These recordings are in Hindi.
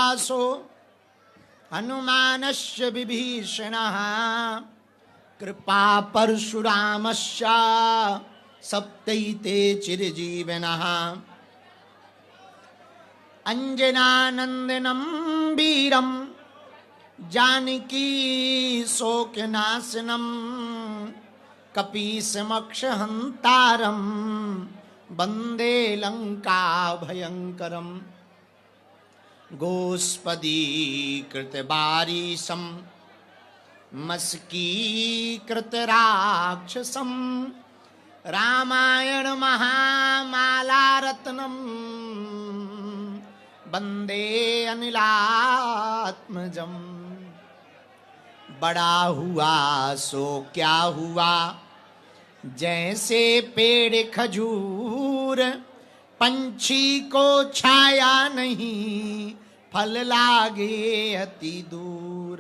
वासो हनुमानस्य विभीषणः कृपा परशुरामस्य सप्तैते चिरजीविनः अंजनानंदनं वीरं जानकी शोकनाशनं कपीशमक्षहन्तारं वन्दे लंका भयंकरं गोस्पदीकृतवारिशं मस्कीकृतराक्षसं रामायण महामालारत्नं वन्दे अनिलात्मजम्। बड़ा हुआ सो क्या हुआ, जैसे पेड़ खजूर, पंछी को छाया नहीं, फल लागे अति दूर।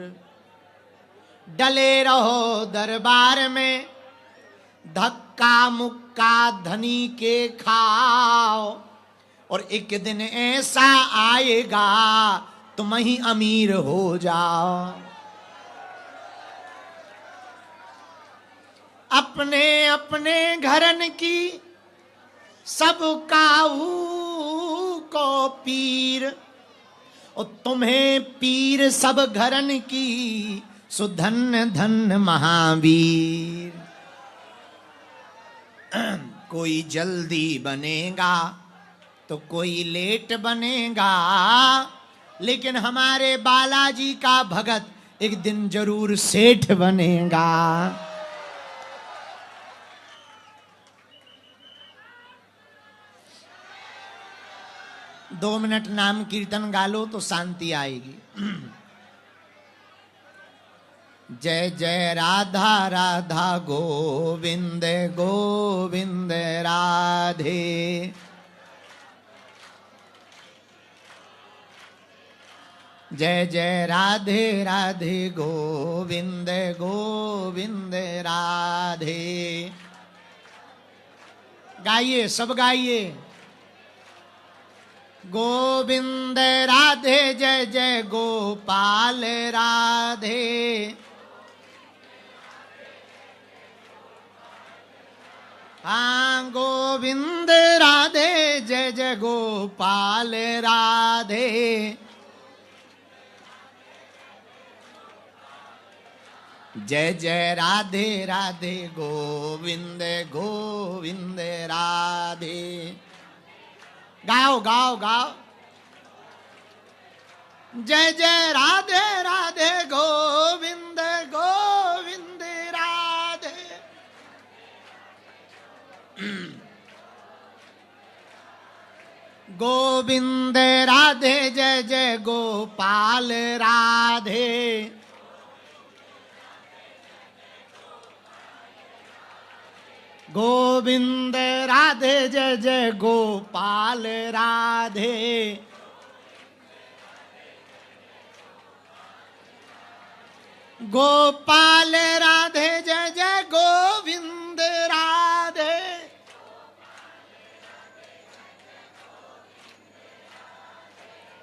डले रहो दरबार में, धक्का मुक्का धनी के खाओ, और एक दिन ऐसा आएगा तुम ही अमीर हो जाओ। अपने अपने घरन की सब काऊ को पीर, और तुम्हें पीर सब घरन की, सुधन्य धन्य महावीर। कोई जल्दी बनेगा तो कोई लेट बनेगा, लेकिन हमारे बालाजी का भगत एक दिन जरूर सेठ बनेगा। दो मिनट नाम कीर्तन गा लो तो शांति आएगी। जय जय राधा राधा गोविंद गोविंद राधे। जय जय राधे राधे गोविंद गोविंद राधे। गाइए, सब गाइए। गोविंद राधे जय जय गोपाल राधे। हाँ, गोविंद राधे जय जय गोपाल राधे। जय जय राधे राधे गोविंद गोविंद राधे। गाओ गाओ गाओ। जय जय राधे राधे गोविंद गोविंद राधे। गोविंद राधे जय जय गोपाल राधे। गोविंद राधे जय जय गोपाल राधे। गोपाल राधे जय जय गोविंद राधे।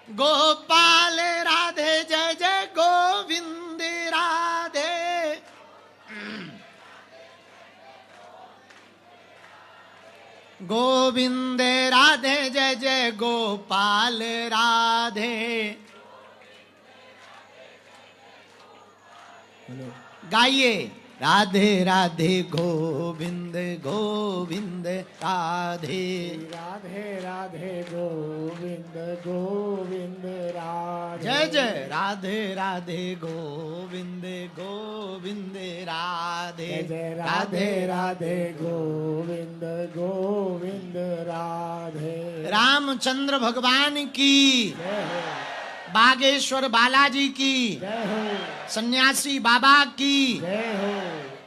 गोपाल राधे जय जय गोविंद राधे। गोविंद राधे जय जय गोपाल राधे। गाइए। राधे राधे गोविंद गोविंद राधे। राधे राधे गोविंद गोविंद राधे। जय जय राधे राधे गोविंद गोविंद राधे। जय जय राधे राधे गोविंद गोविंद राधे। रामचंद्र भगवान की जय हो। बागेश्वर बालाजी की जय हो। सन्यासी बाबा की जय हो।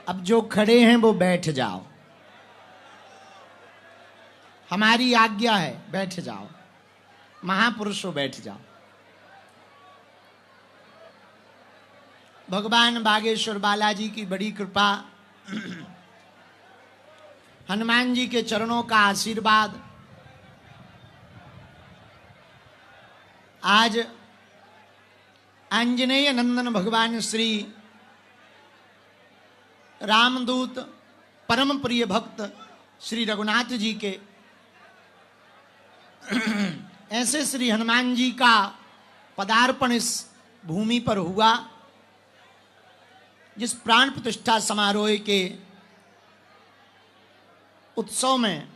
अब जो खड़े हैं वो बैठ जाओ। हमारी आज्ञा है, बैठ जाओ। महापुरुषों बैठ जाओ। भगवान बागेश्वर बालाजी की बड़ी कृपा, हनुमान जी के चरणों का आशीर्वाद। आज आंजनेय नंदन भगवान श्री रामदूत परम प्रिय भक्त श्री रघुनाथ जी के ऐसे श्री हनुमान जी का पदार्पण इस भूमि पर हुआ, जिस प्राण प्रतिष्ठा समारोह के उत्सव में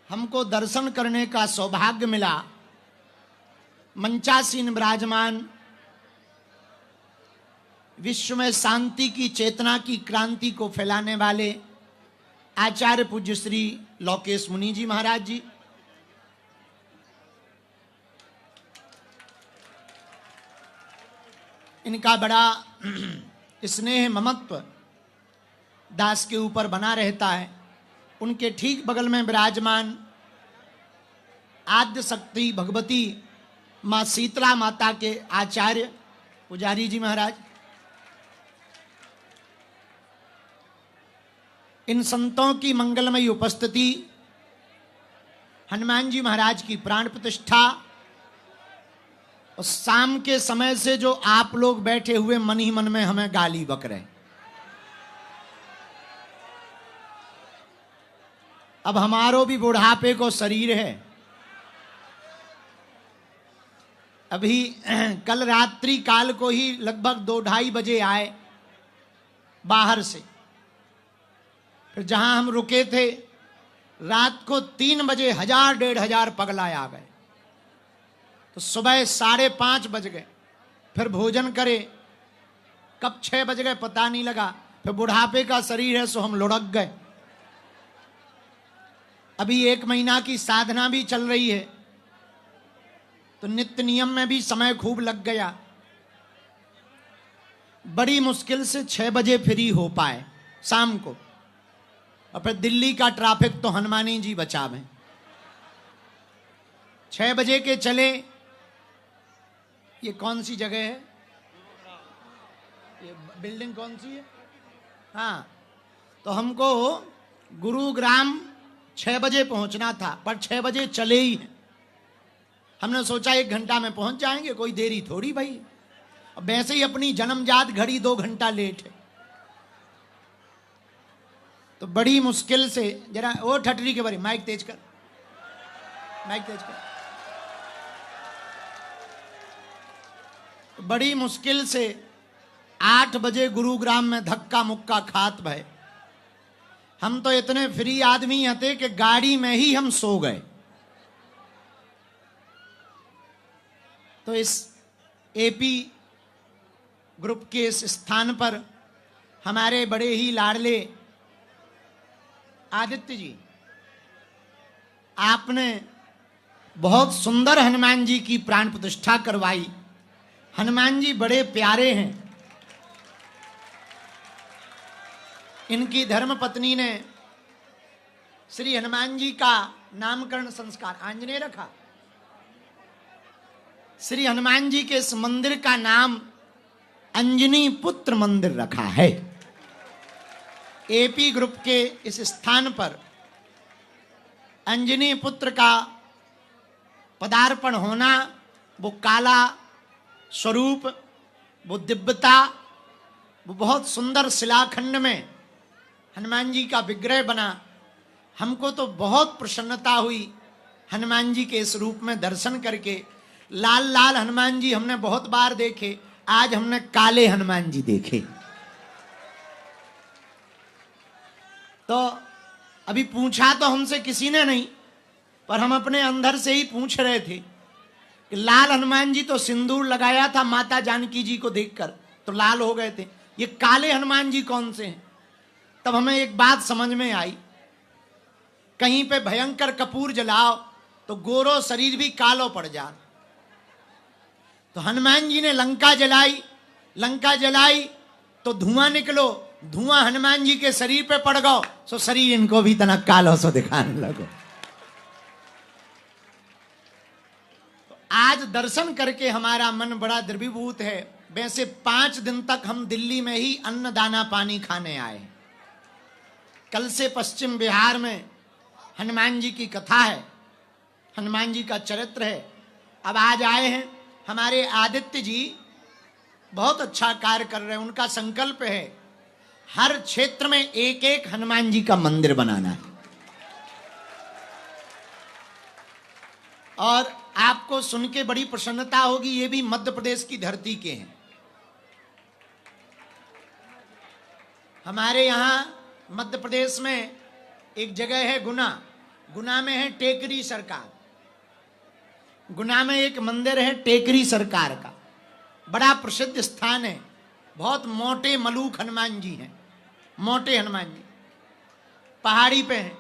हमको दर्शन करने का सौभाग्य मिला। मंचासीन विराजमान विश्व में शांति की चेतना की क्रांति को फैलाने वाले आचार्य पूज्य श्री लोकेश मुनि जी महाराज जी, इनका बड़ा स्नेह ममत्व दास के ऊपर बना रहता है। उनके ठीक बगल में विराजमान आद्य शक्ति भगवती माँ शीतला माता के आचार्य पुजारी जी महाराज, इन संतों की मंगलमयी उपस्थिति, हनुमान जी महाराज की प्राण प्रतिष्ठा, और शाम के समय से जो आप लोग बैठे हुए मन ही मन में हमें गाली बक रहे। अब हमारो भी बुढ़ापे को शरीर है। अभी कल रात्रि काल को ही लगभग 2-2:30 बजे आए बाहर से, फिर जहां हम रुके थे रात को 3 बजे 1000-1500 पगला आ गए, तो सुबह 5:30 बज गए। फिर भोजन करे, कब 6 बज गए पता नहीं लगा। फिर बुढ़ापे का शरीर है सो हम लुढ़क गए। अभी 1 महीना की साधना भी चल रही है, तो नित्य नियम में भी समय खूब लग गया। बड़ी मुश्किल से 6 बजे फ्री हो पाए शाम को, और फिर दिल्ली का ट्रैफिक तो हनुमानी जी बचावे। 6 बजे के चले। ये कौन सी जगह है? ये बिल्डिंग कौन सी है? हाँ, तो हमको गुरुग्राम 6 बजे पहुंचना था, पर 6 बजे चले ही हैं। हमने सोचा 1 घंटा में पहुंच जाएंगे, कोई देरी थोड़ी भाई। अब वैसे ही अपनी जन्मजात घड़ी 2 घंटा लेट है, तो बड़ी मुश्किल से जरा वो ठटरी के बारे माइक तेज कर, माइक तेज कर। तो बड़ी मुश्किल से 8 बजे गुरुग्राम में धक्का मुक्का खात भय। हम तो इतने फ्री आदमी हते कि गाड़ी में ही हम सो गए। तो इस एपी ग्रुप के इस स्थान पर हमारे बड़े ही लाडले आदित्य जी, आपने बहुत सुंदर हनुमान जी की प्राण प्रतिष्ठा करवाई। हनुमान जी बड़े प्यारे हैं। इनकी धर्म पत्नी ने श्री हनुमान जी का नामकरण संस्कार आंजनेय रखा। श्री हनुमान जी के इस मंदिर का नाम अंजनी पुत्र मंदिर रखा है। एपी ग्रुप के इस स्थान पर अंजनी पुत्र का पदार्पण होना, वो काला स्वरूप, वो दिव्यता, वो बहुत सुंदर शिलाखंड में हनुमान जी का विग्रह बना। हमको तो बहुत प्रसन्नता हुई हनुमान जी के इस रूप में दर्शन करके। लाल लाल हनुमान जी हमने बहुत बार देखे, आज हमने काले हनुमान जी देखे। तो अभी पूछा तो हमसे किसी ने नहीं, पर हम अपने अंदर से ही पूछ रहे थे कि लाल हनुमान जी तो सिंदूर लगाया था माता जानकी जी को देखकर, तो लाल हो गए थे, ये काले हनुमान जी कौन से हैं? तब हमें एक बात समझ में आई, कहीं पे भयंकर कपूर जलाओ तो गोरो शरीर भी कालो पड़ जा। तो हनुमान जी ने लंका जलाई, लंका जलाई तो धुआं निकलो, धुआं हनुमान जी के शरीर पे पड़ गो, सो शरीर इनको भी तना कालो सो दिखाने लगो। तो आज दर्शन करके हमारा मन बड़ा द्रवीभूत है। वैसे 5 दिन तक हम दिल्ली में ही अन्न दाना पानी खाने आए। कल से पश्चिम बिहार में हनुमान जी की कथा है, हनुमान जी का चरित्र है। अब आज आए हैं हमारे आदित्य जी बहुत अच्छा कार्य कर रहे हैं। उनका संकल्प है हर क्षेत्र में एक एक हनुमान जी का मंदिर बनाना है। और आपको सुन के बड़ी प्रसन्नता होगी, ये भी मध्य प्रदेश की धरती के हैं। हमारे यहां मध्य प्रदेश में एक जगह है गुना, गुना में है टेकरी सरकार। गुना में एक मंदिर है टेकरी सरकार का, बड़ा प्रसिद्ध स्थान है। बहुत मोटे मलूक हनुमान जी हैं, मोटे हनुमान जी पहाड़ी पे हैं।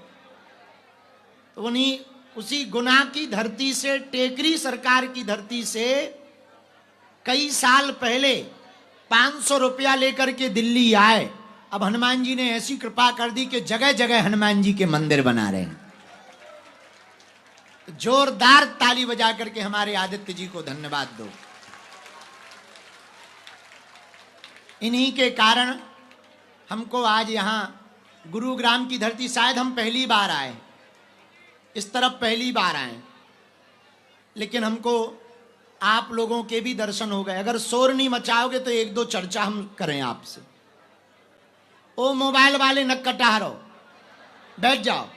तो उन्हीं उसी गुना की धरती से, टेकरी सरकार की धरती से कई साल पहले 500 रुपया लेकर के दिल्ली आए। अब हनुमान जी ने ऐसी कृपा कर दी कि जगह जगह हनुमान जी के मंदिर बना रहे हैं। जोरदार ताली बजा करके हमारे आदित्य जी को धन्यवाद दो। इन्हीं के कारण हमको आज यहां गुरुग्राम की धरती, शायद हम पहली बार आए, इस तरफ पहली बार आए, लेकिन हमको आप लोगों के भी दर्शन हो गए। अगर शोर नहीं मचाओगे तो एक दो चर्चा हम करें आपसे। ओ मोबाइल वाले नक कटा रहो, बैठ जाओ,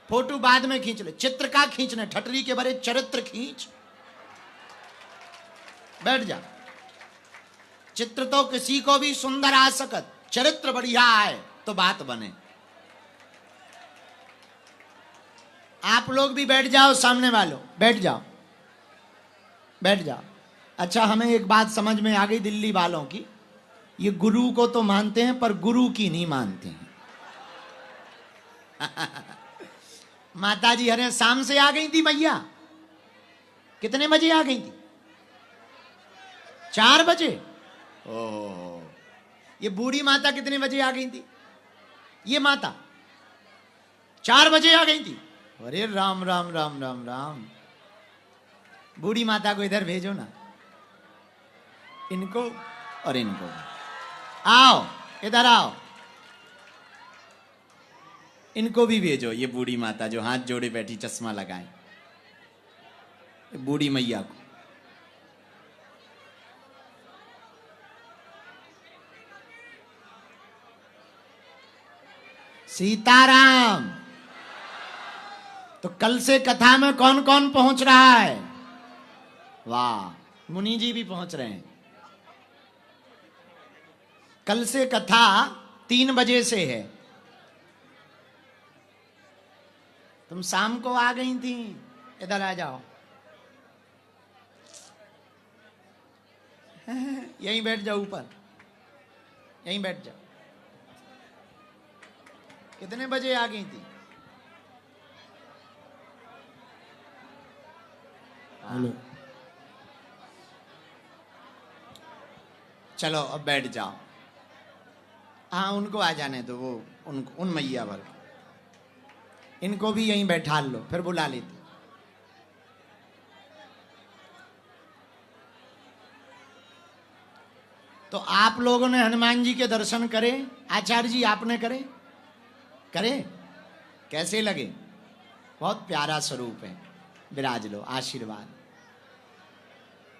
फोटो बाद में खींच ले। चित्र का खींचने, ठटरी के बड़े चरित्र खींच, बैठ जा। चित्र तो किसी को भी सुंदर आ सकत, चरित्र बढ़िया आए तो बात बने। आप लोग भी बैठ जाओ, सामने वालों बैठ जाओ, बैठ जाओ। अच्छा, हमें एक बात समझ में आ गई दिल्ली वालों की, ये गुरु को तो मानते हैं पर गुरु की नहीं मानते हैं। माता जी हरे शाम से आ गई थी मैया। कितने बजे आ गई थी? 4 बजे। ओह, ये बूढ़ी माता कितने बजे आ गई थी? ये माता 4 बजे आ गई थी। अरे राम राम राम राम राम। बूढ़ी माता को इधर भेजो ना, इनको और इनको। आओ इधर आओ, इनको भी भेजो। ये बूढ़ी माता जो हाथ जोड़े बैठी, चश्मा लगाए, बूढ़ी मैया को। सीताराम। तो कल से कथा में कौन कौन पहुंच रहा है? वाह, मुनि जी भी पहुंच रहे हैं। कल से कथा 3 बजे से है। तुम शाम को आ गई थी, इधर आ जाओ। यहीं बैठ जाओ, ऊपर यहीं बैठ जाओ। कितने बजे आ गई थी? हेलो, चलो अब बैठ जाओ। हाँ, उनको आ जाने दो, वो उन मैया भर। इनको भी यहीं बैठा लो, फिर बुला लेते। तो आप लोगों ने हनुमान जी के दर्शन करे? आचार्य जी आपने करे? करे? कैसे लगे? बहुत प्यारा स्वरूप है। विराज लो, आशीर्वाद।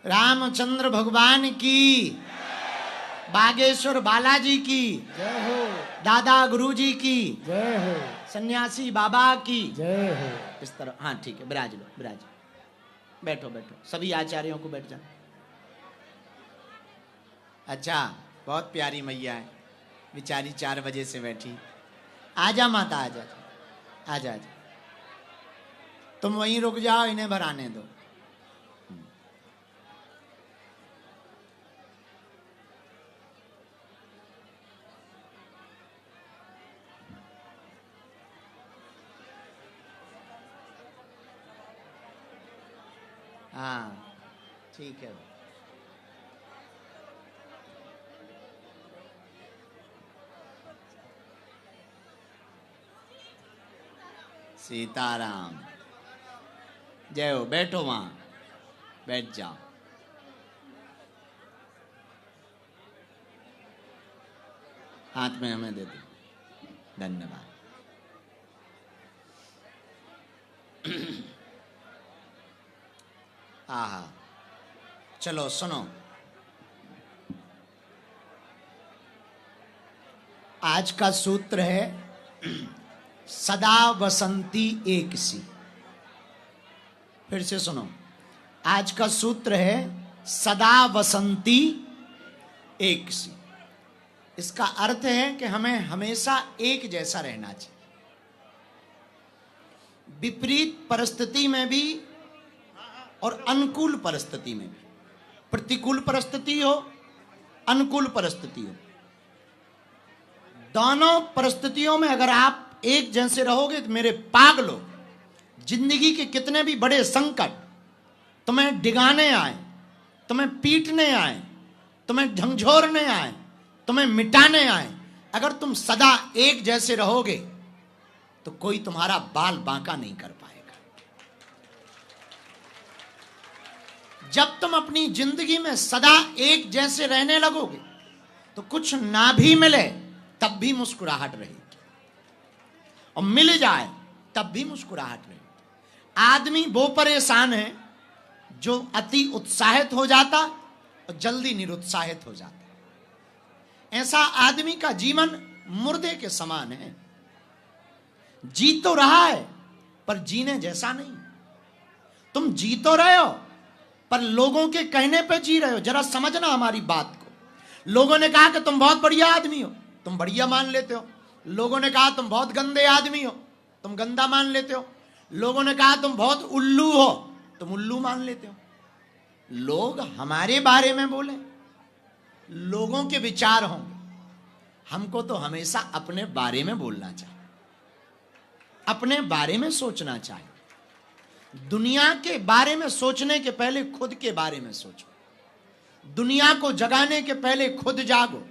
रामचंद्र भगवान की, बागेश्वर बालाजी की जय हो, दादा गुरुजी की, जय हो, सन्यासी बाबा की जय हो। इस तरह। हाँ ठीक है, विराज लो, विराज। बैठो बैठो, सभी आचार्यों को बैठ जाओ। अच्छा, बहुत प्यारी मैया है, बेचारी 4 बजे से बैठी। आजा माता, आजा आजा आजा। तुम वहीं रुक जाओ, इन्हें भराने दो। हाँ ठीक है। सीताराम। जय हो। बैठो वहां, बैठ जाओ। हाथ में हमें दे दो। धन्यवाद। आहा, चलो सुनो, आज का सूत्र है सदा वसंती एक सी। फिर से सुनो, आज का सूत्र है सदा वसंती एक सी। इसका अर्थ है कि हमें हमेशा एक जैसा रहना चाहिए। विपरीत परिस्थिति में भी और अनुकूल परिस्थिति में भी, प्रतिकूल परिस्थिति हो अनुकूल परिस्थिति हो, दोनों परिस्थितियों में अगर आप एक जैसे रहोगे तो मेरे पागलों, जिंदगी के कितने भी बड़े संकट तुम्हें डिगाने आए, तुम्हें पीटने आए, तुम्हें झंझोरने आए, तुम्हें मिटाने आए, अगर तुम सदा एक जैसे रहोगे तो कोई तुम्हारा बाल बांका नहीं कर पाएगा। जब तुम अपनी जिंदगी में सदा एक जैसे रहने लगोगे तो कुछ ना भी मिले तब भी मुस्कुराहट रहेगी, और मिल जाए तब भी मुस्कुराहट रहेगी। आदमी वो परेशान है जो अति उत्साहित हो जाता और जल्दी निरुत्साहित हो जाता। ऐसा आदमी का जीवन मुर्दे के समान है। जी तो रहा है पर जीने जैसा नहीं। तुम जी तो रहे हो पर लोगों के कहने पे जी रहे हो। जरा समझना हमारी बात को। लोगों ने कहा कि तुम बहुत बढ़िया आदमी हो, तुम बढ़िया मान लेते हो। लोगों ने कहा तुम बहुत गंदे आदमी हो, तुम गंदा मान लेते हो। लोगों ने कहा तुम बहुत उल्लू हो, तुम उल्लू मान लेते हो। लोग हमारे बारे में बोले, लोगों के विचार होंगे, हमको तो हमेशा अपने बारे में बोलना चाहिए, अपने बारे में सोचना चाहिए। दुनिया के बारे में सोचने के पहले खुद के बारे में सोचो। दुनिया को जगाने के पहले खुद जागो।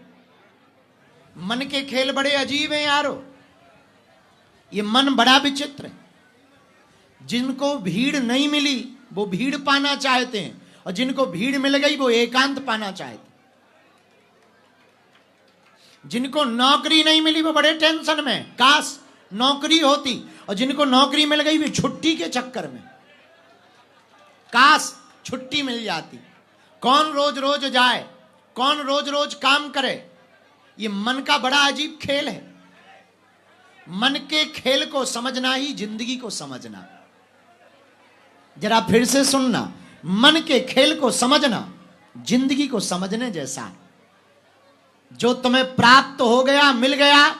मन के खेल बड़े अजीब हैं यारो। ये मन बड़ा विचित्र है। जिनको भीड़ नहीं मिली वो भीड़ पाना चाहते हैं, और जिनको भीड़ मिल गई वो एकांत पाना चाहते हैं। जिनको नौकरी नहीं मिली वो बड़े टेंशन में, काश नौकरी होती। और जिनको नौकरी मिल गई वो छुट्टी के चक्कर में, काश छुट्टी मिल जाती। कौन रोज रोज जाए, कौन रोज रोज काम करे। ये मन का बड़ा अजीब खेल है। मन के खेल को समझना ही जिंदगी को समझना। जरा फिर से सुनना, मन के खेल को समझना जिंदगी को समझने जैसा है। जो तुम्हें प्राप्त हो गया, मिल गया,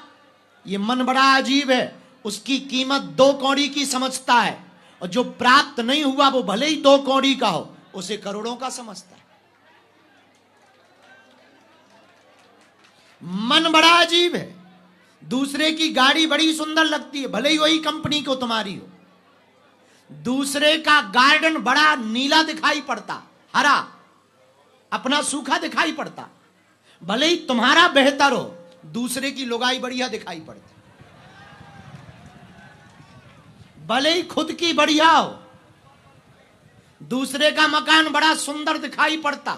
ये मन बड़ा अजीब है। उसकी कीमत 2 कौड़ी की समझता है, और जो प्राप्त नहीं हुआ वो भले ही 2 कौड़ी का हो, उसे करोड़ों का समझता है। मन बड़ा अजीब है। दूसरे की गाड़ी बड़ी सुंदर लगती है, भले ही वही कंपनी को तुम्हारी हो। दूसरे का गार्डन बड़ा नीला दिखाई पड़ता, हरा, अपना सूखा दिखाई पड़ता। भले ही तुम्हारा बेहतर हो, दूसरे की लुगाई बढ़िया दिखाई पड़ती। भले ही खुद की बढ़िया हो, दूसरे का मकान बड़ा सुंदर दिखाई पड़ता।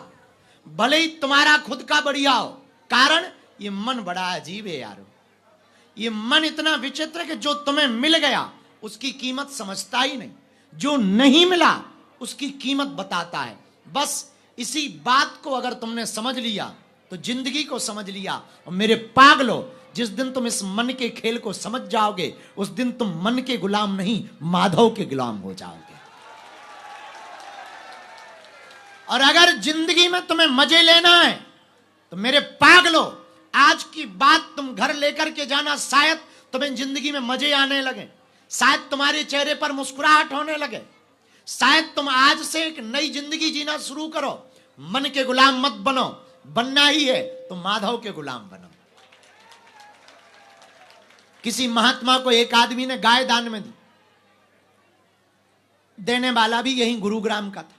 भले ही तुम्हारा खुद का बढ़िया हो। कारण ये मन बड़ा अजीब है यारो। ये मन इतना विचित्र है कि जो तुम्हें मिल गया उसकी कीमत समझता ही नहीं, जो नहीं मिला उसकी कीमत बताता है। बस इसी बात को अगर तुमने समझ लिया तो जिंदगी को समझ लिया। और मेरे पागलों, जिस दिन तुम इस मन के खेल को समझ जाओगे उस दिन तुम मन के गुलाम नहीं, माधव के गुलाम हो जाओगे। और अगर जिंदगी में तुम्हें मजे लेना है तो मेरे पागलों, आज की बात तुम घर लेकर के जाना। शायद तुम्हें जिंदगी में मजे आने लगे, शायद तुम्हारे चेहरे पर मुस्कुराहट होने लगे, शायद तुम आज से एक नई जिंदगी जीना शुरू करो। मन के गुलाम मत बनो, बनना ही है तो माधव के गुलाम बनो। किसी महात्मा को एक आदमी ने गाय दान में दी। देने वाला भी यही गुरुग्राम का था,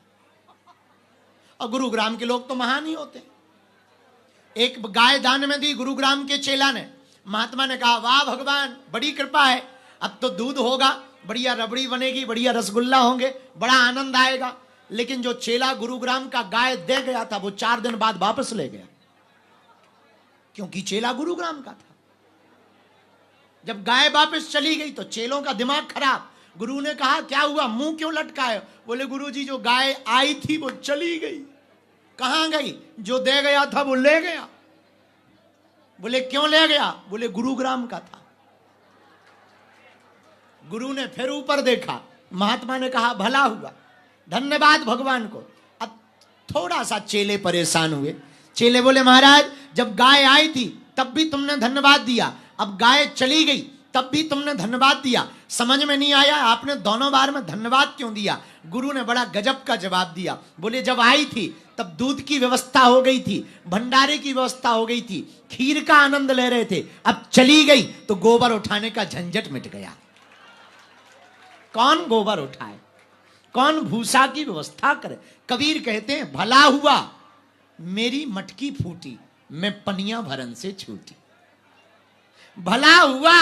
और गुरुग्राम के लोग तो महान ही होते। एक गाय दान में दी गुरुग्राम के चेला ने। महात्मा ने कहा, वाह भगवान, बड़ी कृपा है, अब तो दूध होगा, बढ़िया रबड़ी बनेगी, बढ़िया रसगुल्ला होंगे, बड़ा आनंद आएगा। लेकिन जो चेला गुरुग्राम का गाय दे गया था वो 4 दिन बाद वापस ले गया, क्योंकि चेला गुरुग्राम का था। जब गाय वापस चली गई तो चेलों का दिमाग खराब। गुरु ने कहा, क्या हुआ, मुंह क्यों लटकाए? बोले, गुरुजी जो गाय आई थी वो चली गई। कहां गई? जो दे गया था वो ले गया। बोले क्यों ले गया? बोले गुरुग्राम का था। गुरु ने फिर ऊपर देखा, महात्मा ने कहा भला हुआ, धन्यवाद भगवान को। अब थोड़ा सा चेले परेशान हुए। चेले बोले महाराज जब गाय आई थी तब भी तुमने धन्यवाद दिया, अब गाय चली गई तब भी तुमने धन्यवाद दिया, समझ में नहीं आया आपने दोनों बार में धन्यवाद क्यों दिया? गुरु ने बड़ा गजब का जवाब दिया। बोले जब आई थी तब दूध की व्यवस्था हो गई थी, भंडारे की व्यवस्था हो गई थी, खीर का आनंद ले रहे थे, अब चली गई तो गोबर उठाने का झंझट मिट गया। कौन गोबर उठाए, कौन भूसा की व्यवस्था करे? कबीर कहते हैं भला हुआ मेरी मटकी फूटी, मैं पनिया भरन से छूटी। भला हुआ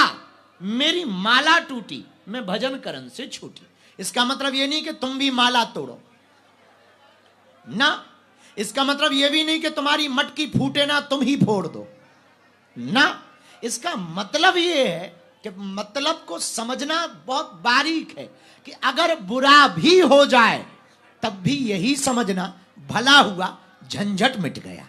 मेरी माला टूटी, मैं भजन करन से छूटी। इसका मतलब यह नहीं कि तुम भी माला तोड़ो ना, इसका मतलब यह भी नहीं कि तुम्हारी मटकी फूटे ना तुम ही फोड़ दो ना। इसका मतलब यह है कि मतलब को समझना बहुत बारीक है कि अगर बुरा भी हो जाए तब भी यही समझना भला हुआ, झंझट मिट गया,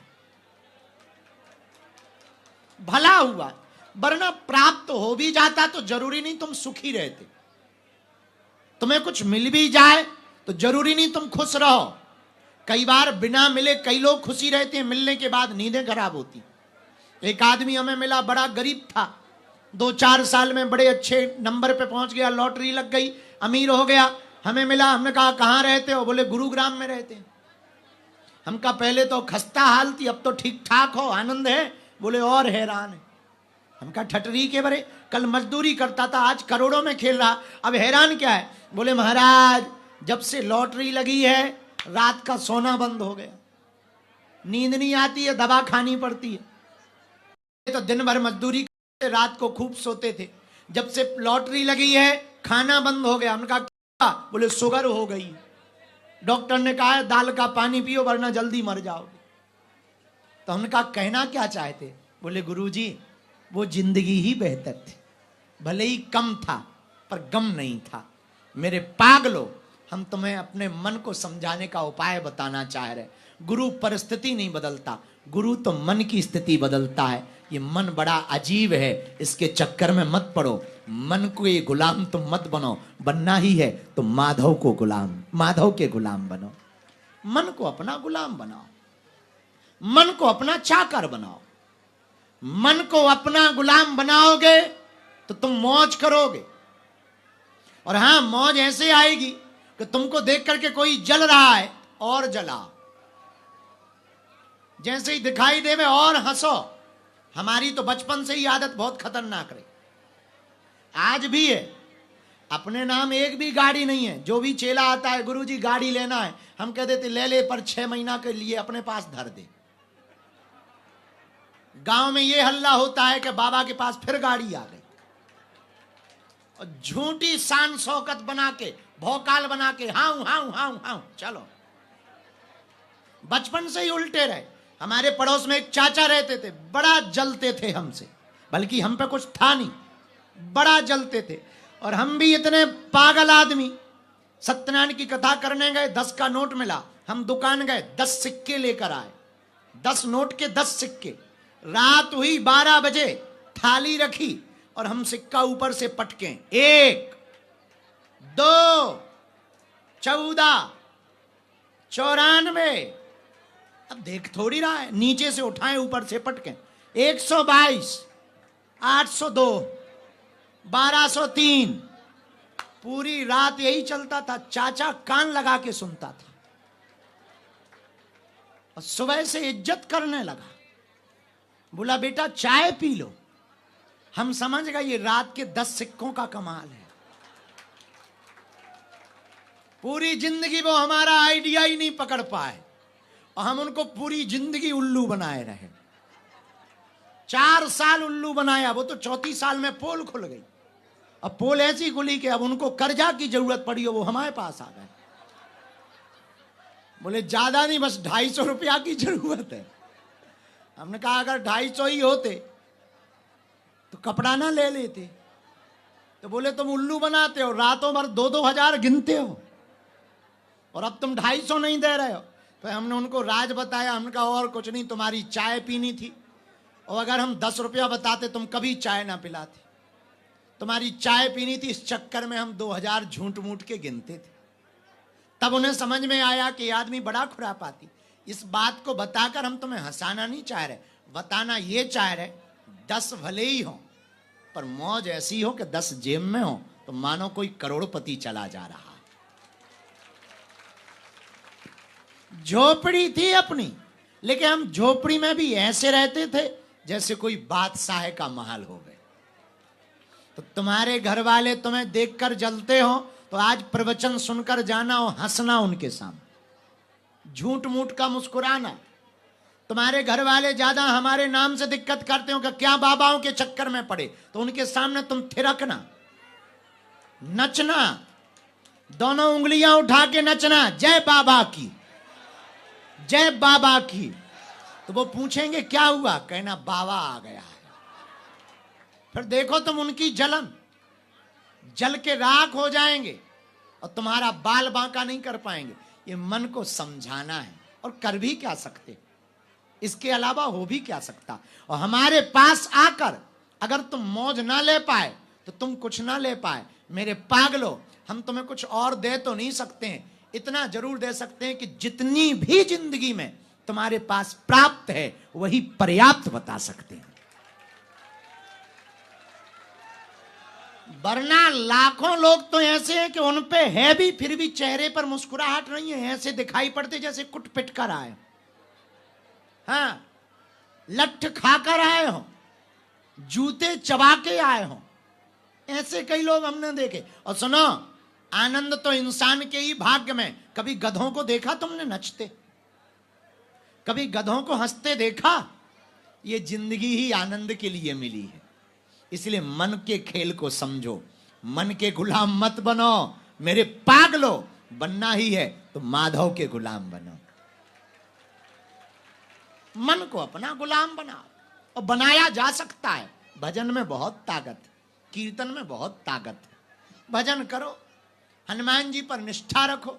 भला हुआ। वरना प्राप्त हो भी जाता तो जरूरी नहीं तुम सुखी रहते, तुम्हें कुछ मिल भी जाए तो जरूरी नहीं तुम खुश रहो। कई बार बिना मिले कई लोग खुशी रहते हैं, मिलने के बाद नींदें खराब होती। एक आदमी हमें मिला, बड़ा गरीब था, 2-4 साल में बड़े अच्छे नंबर पे पहुंच गया, लॉटरी लग गई, अमीर हो गया। हमें मिला, हमने कहा कहां रहते हो? बोले गुरुग्राम में रहते हैं। हम कहा पहले तो खस्ता हाल थी, अब तो ठीक ठाक हो, आनंद है? बोले और हैरान है। हम कहा ठटरी के बरे, कल मजदूरी करता था आज करोड़ों में खेल रहा, अब हैरान क्या है? बोले महाराज जब से लॉटरी लगी है रात का सोना बंद हो गया, नींद नहीं आती है, दवा खानी पड़ती है। तो दिन भर मजदूरी करते, रात को खूब सोते थे, जब से लॉटरी लगी है खाना बंद हो गया। हमने कहा क्या? बोले शुगर हो गई, डॉक्टर ने कहा है दाल का पानी पियो वरना जल्दी मर जाओगे। तो हमने कहा कहना क्या चाहते? बोले गुरुजी वो जिंदगी ही बेहतर थी, भले ही कम था पर गम नहीं था। मेरे पागलो, हम तुम्हें अपने मन को समझाने का उपाय बताना चाह रहे। गुरु परिस्थिति नहीं बदलता, गुरु तो मन की स्थिति बदलता है। ये मन बड़ा अजीब है, इसके चक्कर में मत पड़ो। मन को ये गुलाम तुम मत बनो, बनना ही है तो माधव को गुलाम, माधव के गुलाम बनो। मन को अपना गुलाम बनाओ, मन को अपना चाकर बनाओ। मन को अपना गुलाम बनाओगे तो तुम मौज करोगे। और हां, मौज ऐसे आएगी कि तुमको देख करके कोई जल रहा है और जलाओ, जैसे ही दिखाई देवे और हंसो। हमारी तो बचपन से ही आदत बहुत खतरनाक रही, आज भी है। अपने नाम एक भी गाड़ी नहीं है, जो भी चेला आता है गुरुजी गाड़ी लेना है, हम कह देते ले ले, पर 6 महीना के लिए अपने पास धर दे। गांव में ये हल्ला होता है कि बाबा के पास फिर गाड़ी आ गई, और झूठी शान शौकत बना के, भौकाल बना के हाउ हाउ हाउ हाउ चलो। बचपन से ही उल्टे रहे। हमारे पड़ोस में एक चाचा रहते थे, बड़ा जलते थे हमसे, बल्कि हम पे कुछ था नहीं, बड़ा जलते थे। और हम भी इतने पागल आदमी, सत्यनारायण की कथा करने गए, 10 का नोट मिला, हम दुकान गए, 10 सिक्के लेकर आए, 10 नोट के 10 सिक्के। रात हुई 12 बजे, थाली रखी और हम सिक्का ऊपर से पटके, 1 2 14 94। अब देख थोड़ी रहा है, नीचे से उठाएं ऊपर से पटके, 122 802 1203। पूरी रात यही चलता था। चाचा कान लगा के सुनता था और सुबह से इज्जत करने लगा। बोला बेटा चाय पी लो। हम समझ गए ये रात के 10 सिक्कों का कमाल है। पूरी जिंदगी वो हमारा आइडिया ही नहीं पकड़ पाए और हम उनको पूरी जिंदगी उल्लू बनाए रहे। 4 साल उल्लू बनाया, वो तो 34 साल में पोल खुल गई। अब पोल ऐसी खुली कि अब उनको कर्जा की जरूरत पड़ी हो, वो हमारे पास आ गए। बोले ज्यादा नहीं, बस 250 रुपया की जरूरत है। हमने कहा अगर 250 ही होते तो कपड़ा ना ले लेते। तो बोले तुम उल्लू बनाते हो, रातों भर 2-2 हजार गिनते हो और अब तुम 250 नहीं दे रहे हो। तो हमने उनको राज बताया। हमने कहा और कुछ नहीं, तुम्हारी चाय पीनी थी, और अगर हम 10 रुपया बताते तुम कभी चाय ना पिलाते। तुम्हारी चाय पीनी थी, इस चक्कर में हम 2000 झूठ मूठ के गिनते थे। तब उन्हें समझ में आया कि आदमी बड़ा खुरापाती। इस बात को बताकर हम तुम्हें हंसाना नहीं चाह रहे, बताना ये चाह रहे 10 भले ही हो, पर मौज ऐसी हो कि 10 जेब में हो तो मानो कोई करोड़पति चला जा रहा। झोपड़ी थी अपनी, लेकिन हम झोपड़ी में भी ऐसे रहते थे जैसे कोई बादशाह का महल हो गए। तो तुम्हारे घर वाले तुम्हें देखकर जलते हो तो आज प्रवचन सुनकर जाना और हंसना उनके सामने, झूठ मूठ का मुस्कुराना। तुम्हारे घर वाले ज्यादा हमारे नाम से दिक्कत करते हो कि क्या बाबाओं के चक्कर में पड़े, तो उनके सामने तुम थिरकना, नचना, दोनों उंगलियां उठा के नचना, जय बाबा की, जय बाबा की। तो वो पूछेंगे क्या हुआ, कहना बाबा आ गया है। फिर देखो तुम उनकी जलन, जल के राख हो जाएंगे और तुम्हारा बाल बांका नहीं कर पाएंगे। ये मन को समझाना है, और कर भी क्या सकते, इसके अलावा हो भी क्या सकता। और हमारे पास आकर अगर तुम मौज ना ले पाए तो तुम कुछ ना ले पाए। मेरे पागलो, हम तुम्हें कुछ और दे तो नहीं सकते हैं, इतना जरूर दे सकते हैं कि जितनी भी जिंदगी में तुम्हारे पास प्राप्त है वही पर्याप्त बता सकते हैं। वरना लाखों लोग तो ऐसे हैं कि उन पे है भी, फिर भी चेहरे पर मुस्कुराहट नहीं है, ऐसे दिखाई पड़ते जैसे कुट पिट कर आए। हाँ, लठ खाकर आए हो, जूते चबा के आए हो, ऐसे कई लोग हमने देखे। और सुनो, आनंद तो इंसान के ही भाग्य में। कभी गधों को देखा तुमने नचते, कभी गधों को हंसते देखा? ये जिंदगी ही आनंद के लिए मिली है। इसलिए मन के खेल को समझो, मन के गुलाम मत बनो। मेरे पागलो, बनना ही है तो माधव के गुलाम बनो। मन को अपना गुलाम बनाओ, और बनाया जा सकता है। भजन में बहुत ताकत, कीर्तन में बहुत ताकत है। भजन करो, हनुमान जी पर निष्ठा रखो,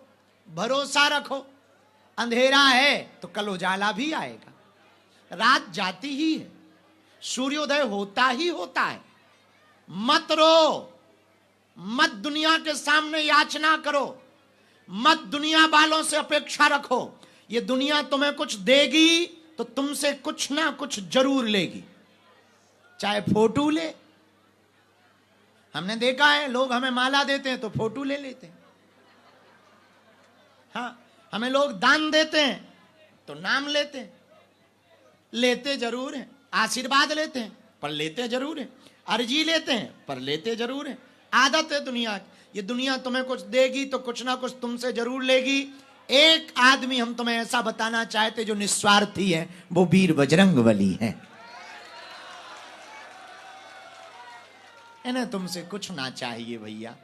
भरोसा रखो। अंधेरा है तो कल उजाला भी आएगा, रात जाती ही है, सूर्योदय होता ही होता है। मत रो, मत दुनिया के सामने याचना करो, मत दुनिया वालों से अपेक्षा रखो। ये दुनिया तुम्हें कुछ देगी तो तुमसे कुछ ना कुछ जरूर लेगी, चाहे फोटो ले। हमने देखा है, लोग हमें माला देते हैं तो फोटो ले लेते हैं। हाँ, हमें लोग दान देते हैं तो नाम लेते हैं, लेते जरूर हैं। आशीर्वाद लेते हैं पर लेते जरूर हैं, अर्जी लेते हैं पर लेते जरूर हैं। आदत है दुनिया की। ये दुनिया तुम्हें कुछ देगी तो कुछ ना कुछ तुमसे जरूर लेगी। एक आदमी हम तुम्हें ऐसा बताना चाहते जो निस्वार्थी है, वो वीर बजरंगबली है। इन्हें तुमसे कुछ ना चाहिए भैया,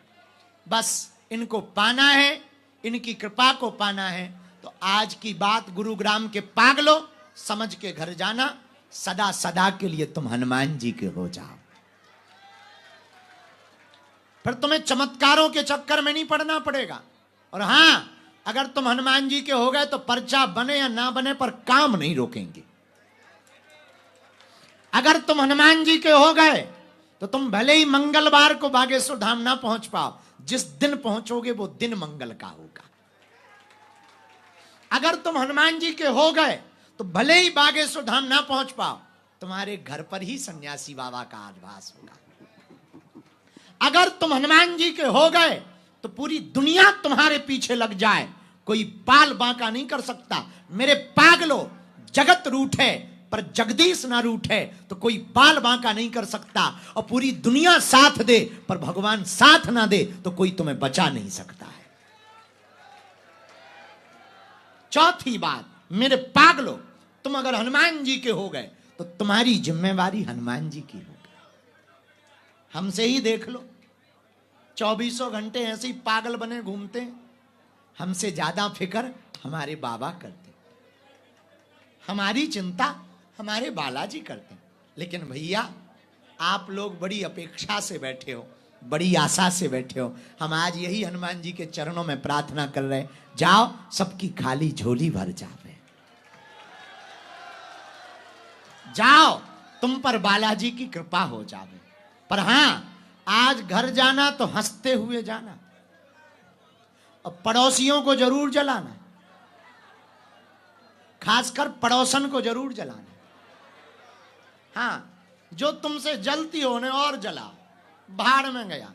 बस इनको पाना है, इनकी कृपा को पाना है। तो आज की बात गुरुग्राम के पागलों, समझ के घर जाना। सदा सदा के लिए तुम हनुमान जी के हो जाओ, फिर तुम्हें चमत्कारों के चक्कर में नहीं पड़ना पड़ेगा। और हां, अगर तुम हनुमान जी के हो गए तो पर्चा बने या ना बने पर काम नहीं रोकेंगे। अगर तुम हनुमान जी के हो गए तो तुम भले ही मंगलवार को बागेश्वर धाम ना पहुंच पाओ, जिस दिन पहुंचोगे वो दिन मंगल का होगा। अगर तुम हनुमान जी के हो गए तो भले ही बागेश्वर धाम ना पहुंच पाओ, तुम्हारे घर पर ही सन्यासी बाबा का आवास होगा। अगर तुम हनुमान जी के हो गए तो पूरी दुनिया तुम्हारे पीछे लग जाए, कोई बाल बांका नहीं कर सकता। मेरे पागलों, जगत रूठे पर जगदीश ना रूठे तो कोई बाल बांका नहीं कर सकता। और पूरी दुनिया साथ दे पर भगवान साथ ना दे तो कोई तुम्हें बचा नहीं सकता है। चौथी बात, मेरे पागलों, तुम अगर हनुमान जी के हो गए तो तुम्हारी जिम्मेवारी हनुमान जी की होगी। हमसे ही देख लो, 24 घंटे ऐसे ही पागल बने घूमते हैं। हमसे ज्यादा फिक्र हमारे बाबा करते, हमारी चिंता हमारे बालाजी करते हैं। लेकिन भैया, आप लोग बड़ी अपेक्षा से बैठे हो, बड़ी आशा से बैठे हो। हम आज यही हनुमान जी के चरणों में प्रार्थना कर रहे हैं, जाओ सबकी खाली झोली भर जावे, जाओ तुम पर बालाजी की कृपा हो जावे। पर हां, आज घर जाना तो हंसते हुए जाना, और पड़ोसियों को जरूर जलाना, खासकर पड़ोसन को जरूर जलाना। हां, जो तुमसे जलती हो उन्हें और जलाओ, भाड़ में गया।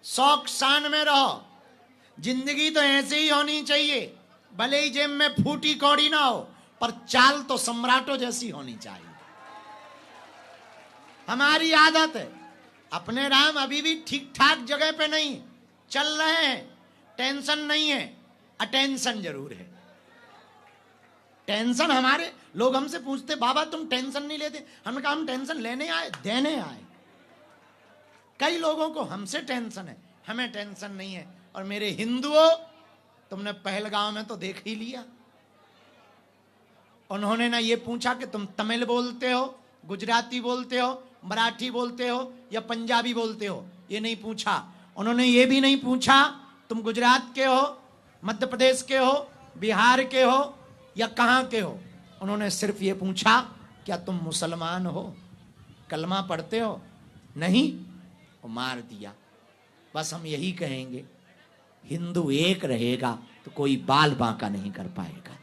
शौक शान में रहो, जिंदगी तो ऐसे ही होनी चाहिए, भले ही जेब में फूटी कौड़ी ना हो, पर चाल तो सम्राटों जैसी होनी चाहिए। हमारी आदत है, अपने राम अभी भी ठीक ठाक जगह पे नहीं चल रहे हैं, टेंशन नहीं है, अटेंशन जरूर है। टेंशन हमारे लोग हमसे पूछते, बाबा तुम टेंशन नहीं लेते? हमने कहा हम टेंशन लेने आए, देने आए। कई लोगों को हमसे टेंशन है, हमें टेंशन नहीं है। और मेरे हिंदुओं, तुमने पहलगांव में तो देख ही लिया, उन्होंने ना ये पूछा कि तुम तमिल बोलते हो, गुजराती बोलते हो, मराठी बोलते हो या पंजाबी बोलते हो, ये नहीं पूछा। उन्होंने ये भी नहीं पूछा तुम गुजरात के हो, मध्य प्रदेश के हो, बिहार के हो या कहां के हो। उन्होंने सिर्फ ये पूछा, क्या तुम मुसलमान हो, कलमा पढ़ते हो? नहीं, वो मार दिया। बस हम यही कहेंगे, हिंदू एक रहेगा तो कोई बाल बांका नहीं कर पाएगा।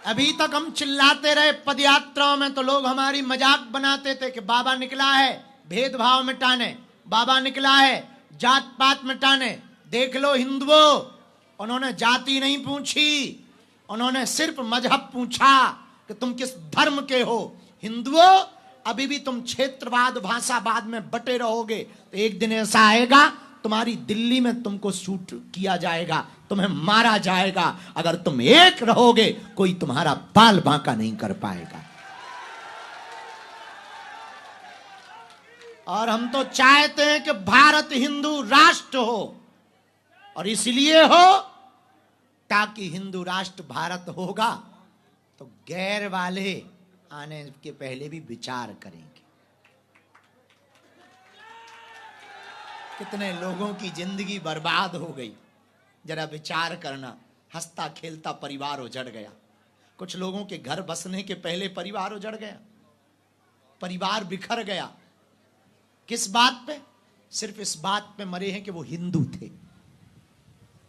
अभी तक हम चिल्लाते रहे पदयात्राओं में, तो लोग हमारी मजाक बनाते थे कि बाबा निकला है भेदभाव मिटाने, बाबा निकला है जात पात मिटाने। देख लो हिंदुओं, उन्होंने जाति नहीं पूछी, उन्होंने सिर्फ मजहब पूछा कि तुम किस धर्म के हो। हिंदुओं, अभी भी तुम क्षेत्रवाद भाषावाद में बटे रहोगे तो एक दिन ऐसा आएगा, तुम्हारी दिल्ली में तुमको शूट किया जाएगा, तुम्हें मारा जाएगा। अगर तुम एक रहोगे, कोई तुम्हारा बाल बांका नहीं कर पाएगा। और हम तो चाहते हैं कि भारत हिंदू राष्ट्र हो, और इसलिए हो ताकि हिंदू राष्ट्र भारत होगा तो गैर वाले आने के पहले भी विचार करेंगे। कितने लोगों की जिंदगी बर्बाद हो गई, जरा विचार करना। हंसता खेलता परिवार उजड़ गया, कुछ लोगों के घर बसने के पहले परिवार उजड़ गया, परिवार बिखर गया। किस बात पे? सिर्फ इस बात पे मरे हैं कि वो हिंदू थे,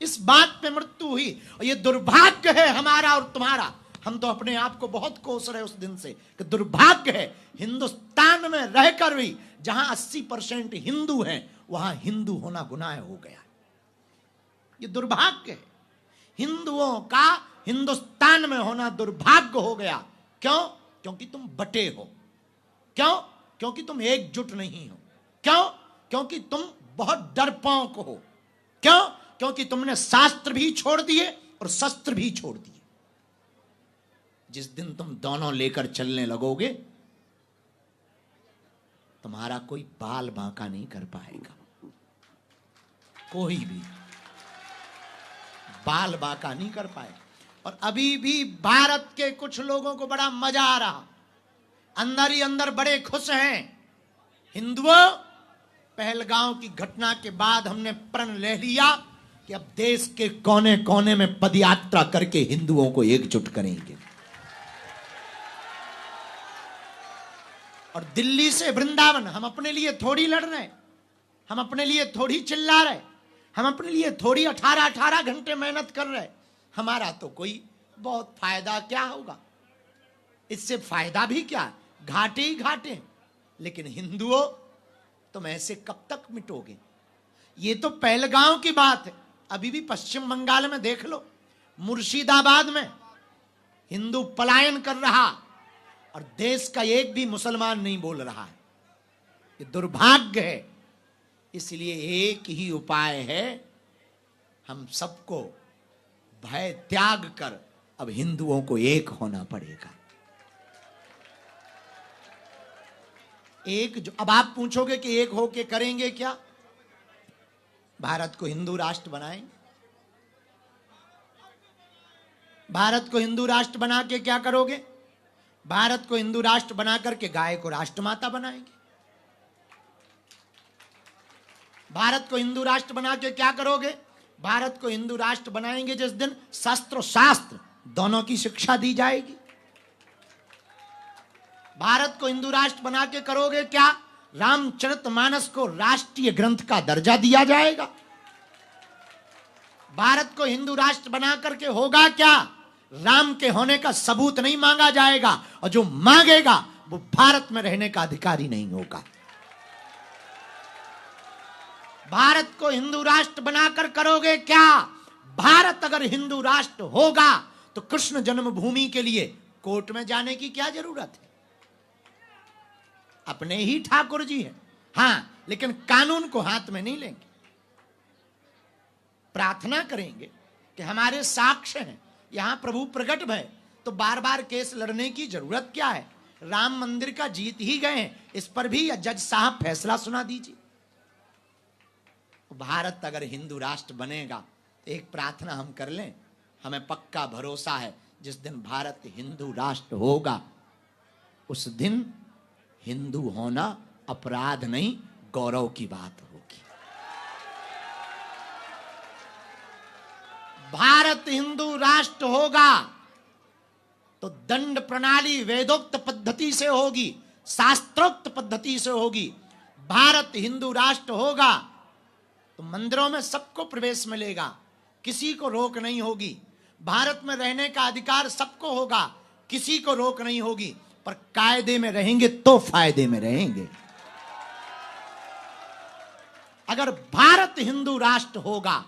इस बात पे मृत्यु हुई। और ये दुर्भाग्य है हमारा और तुम्हारा। हम तो अपने आप को बहुत कोस रहे उस दिन से कि दुर्भाग्य है, हिंदुस्तान में रहकर भी जहां 80% हिंदू हैं, वहां हिंदू होना गुनाह हो गया। ये दुर्भाग्य है, हिंदुओं का हिंदुस्तान में होना दुर्भाग्य हो गया। क्यों? क्योंकि तुम बटे हो। क्यों? क्योंकि तुम एकजुट नहीं हो। क्यों? क्योंकि तुम बहुत डरपोक हो। क्यों? क्योंकि तुमने शास्त्र भी छोड़ दिए और शस्त्र भी छोड़ दिए। जिस दिन तुम दोनों लेकर चलने लगोगे, तुम्हारा कोई बाल बांका नहीं कर पाएगा, कोई भी बाल बांका नहीं कर पाएगा। और अभी भी भारत के कुछ लोगों को बड़ा मजा आ रहा, अंदर ही अंदर बड़े खुश हैं। हिंदुओं, पहलगांव की घटना के बाद हमने प्रण ले लिया कि अब देश के कोने कोने में पदयात्रा करके हिंदुओं को एकजुट करेंगे। और दिल्ली से वृंदावन हम अपने लिए थोड़ी लड़ रहे, हम अपने लिए थोड़ी चिल्ला रहे, हम अपने लिए थोड़ी 18-18 घंटे मेहनत कर रहे। हमारा तो कोई बहुत फायदा क्या होगा, इससे फायदा भी क्या, घाटे ही घाटे। लेकिन हिंदुओं, तुम ऐसे कब तक मिटोगे? ये तो पहलगांव की बात है, अभी भी पश्चिम बंगाल में देख लो, मुर्शिदाबाद में हिंदू पलायन कर रहा और देश का एक भी मुसलमान नहीं बोल रहा है। ये दुर्भाग्य है। इसलिए एक ही उपाय है, हम सबको भय त्याग कर अब हिंदुओं को एक होना पड़ेगा। एक जो, अब आप पूछोगे कि एक होके करेंगे क्या? भारत को हिंदू राष्ट्र बनाएंगे। भारत को हिंदू राष्ट्र बना के क्या करोगे? भारत को हिंदू राष्ट्र बना करके गाय को राष्ट्रमाता बनाएंगे। भारत को हिंदू राष्ट्र बना के क्या करोगे? भारत को हिंदू राष्ट्र बनाएंगे जिस दिन शस्त्र शास्त्र दोनों की शिक्षा दी जाएगी। भारत को हिंदू राष्ट्र बना के करोगे क्या? रामचरितमानस को राष्ट्रीय ग्रंथ का दर्जा दिया जाएगा। भारत को हिंदू राष्ट्र बना करके होगा क्या? राम के होने का सबूत नहीं मांगा जाएगा, और जो मांगेगा वो भारत में रहने का अधिकारी नहीं होगा। भारत को हिंदू राष्ट्र बनाकर करोगे क्या? भारत अगर हिंदू राष्ट्र होगा तो कृष्ण जन्मभूमि के लिए कोर्ट में जाने की क्या जरूरत है? अपने ही ठाकुर जी हैं, हां, लेकिन कानून को हाथ में नहीं लेंगे। प्रार्थना करेंगे कि हमारे साक्ष्य हैं, यहां प्रभु प्रकट भय, तो बार बार केस लड़ने की जरूरत क्या है? राम मंदिर का जीत ही गए हैं, इस पर भी जज साहब फैसला सुना दीजिए। भारत अगर हिंदू राष्ट्र बनेगा तो एक प्रार्थना हम कर लें, हमें पक्का भरोसा है जिस दिन भारत हिंदू राष्ट्र होगा उस दिन हिंदू होना अपराध नहीं, गौरव की बात होगी। भारत हिंदू राष्ट्र होगा तो दंड प्रणाली वेदोक्त पद्धति से होगी, शास्त्रोक्त पद्धति से होगी। भारत हिंदू राष्ट्र होगा तो मंदिरों में सबको प्रवेश मिलेगा, किसी को रोक नहीं होगी। भारत में रहने का अधिकार सबको होगा, किसी को रोक नहीं होगी, पर कायदे में रहेंगे तो फायदे में रहेंगे। अगर भारत हिंदू राष्ट्र होगा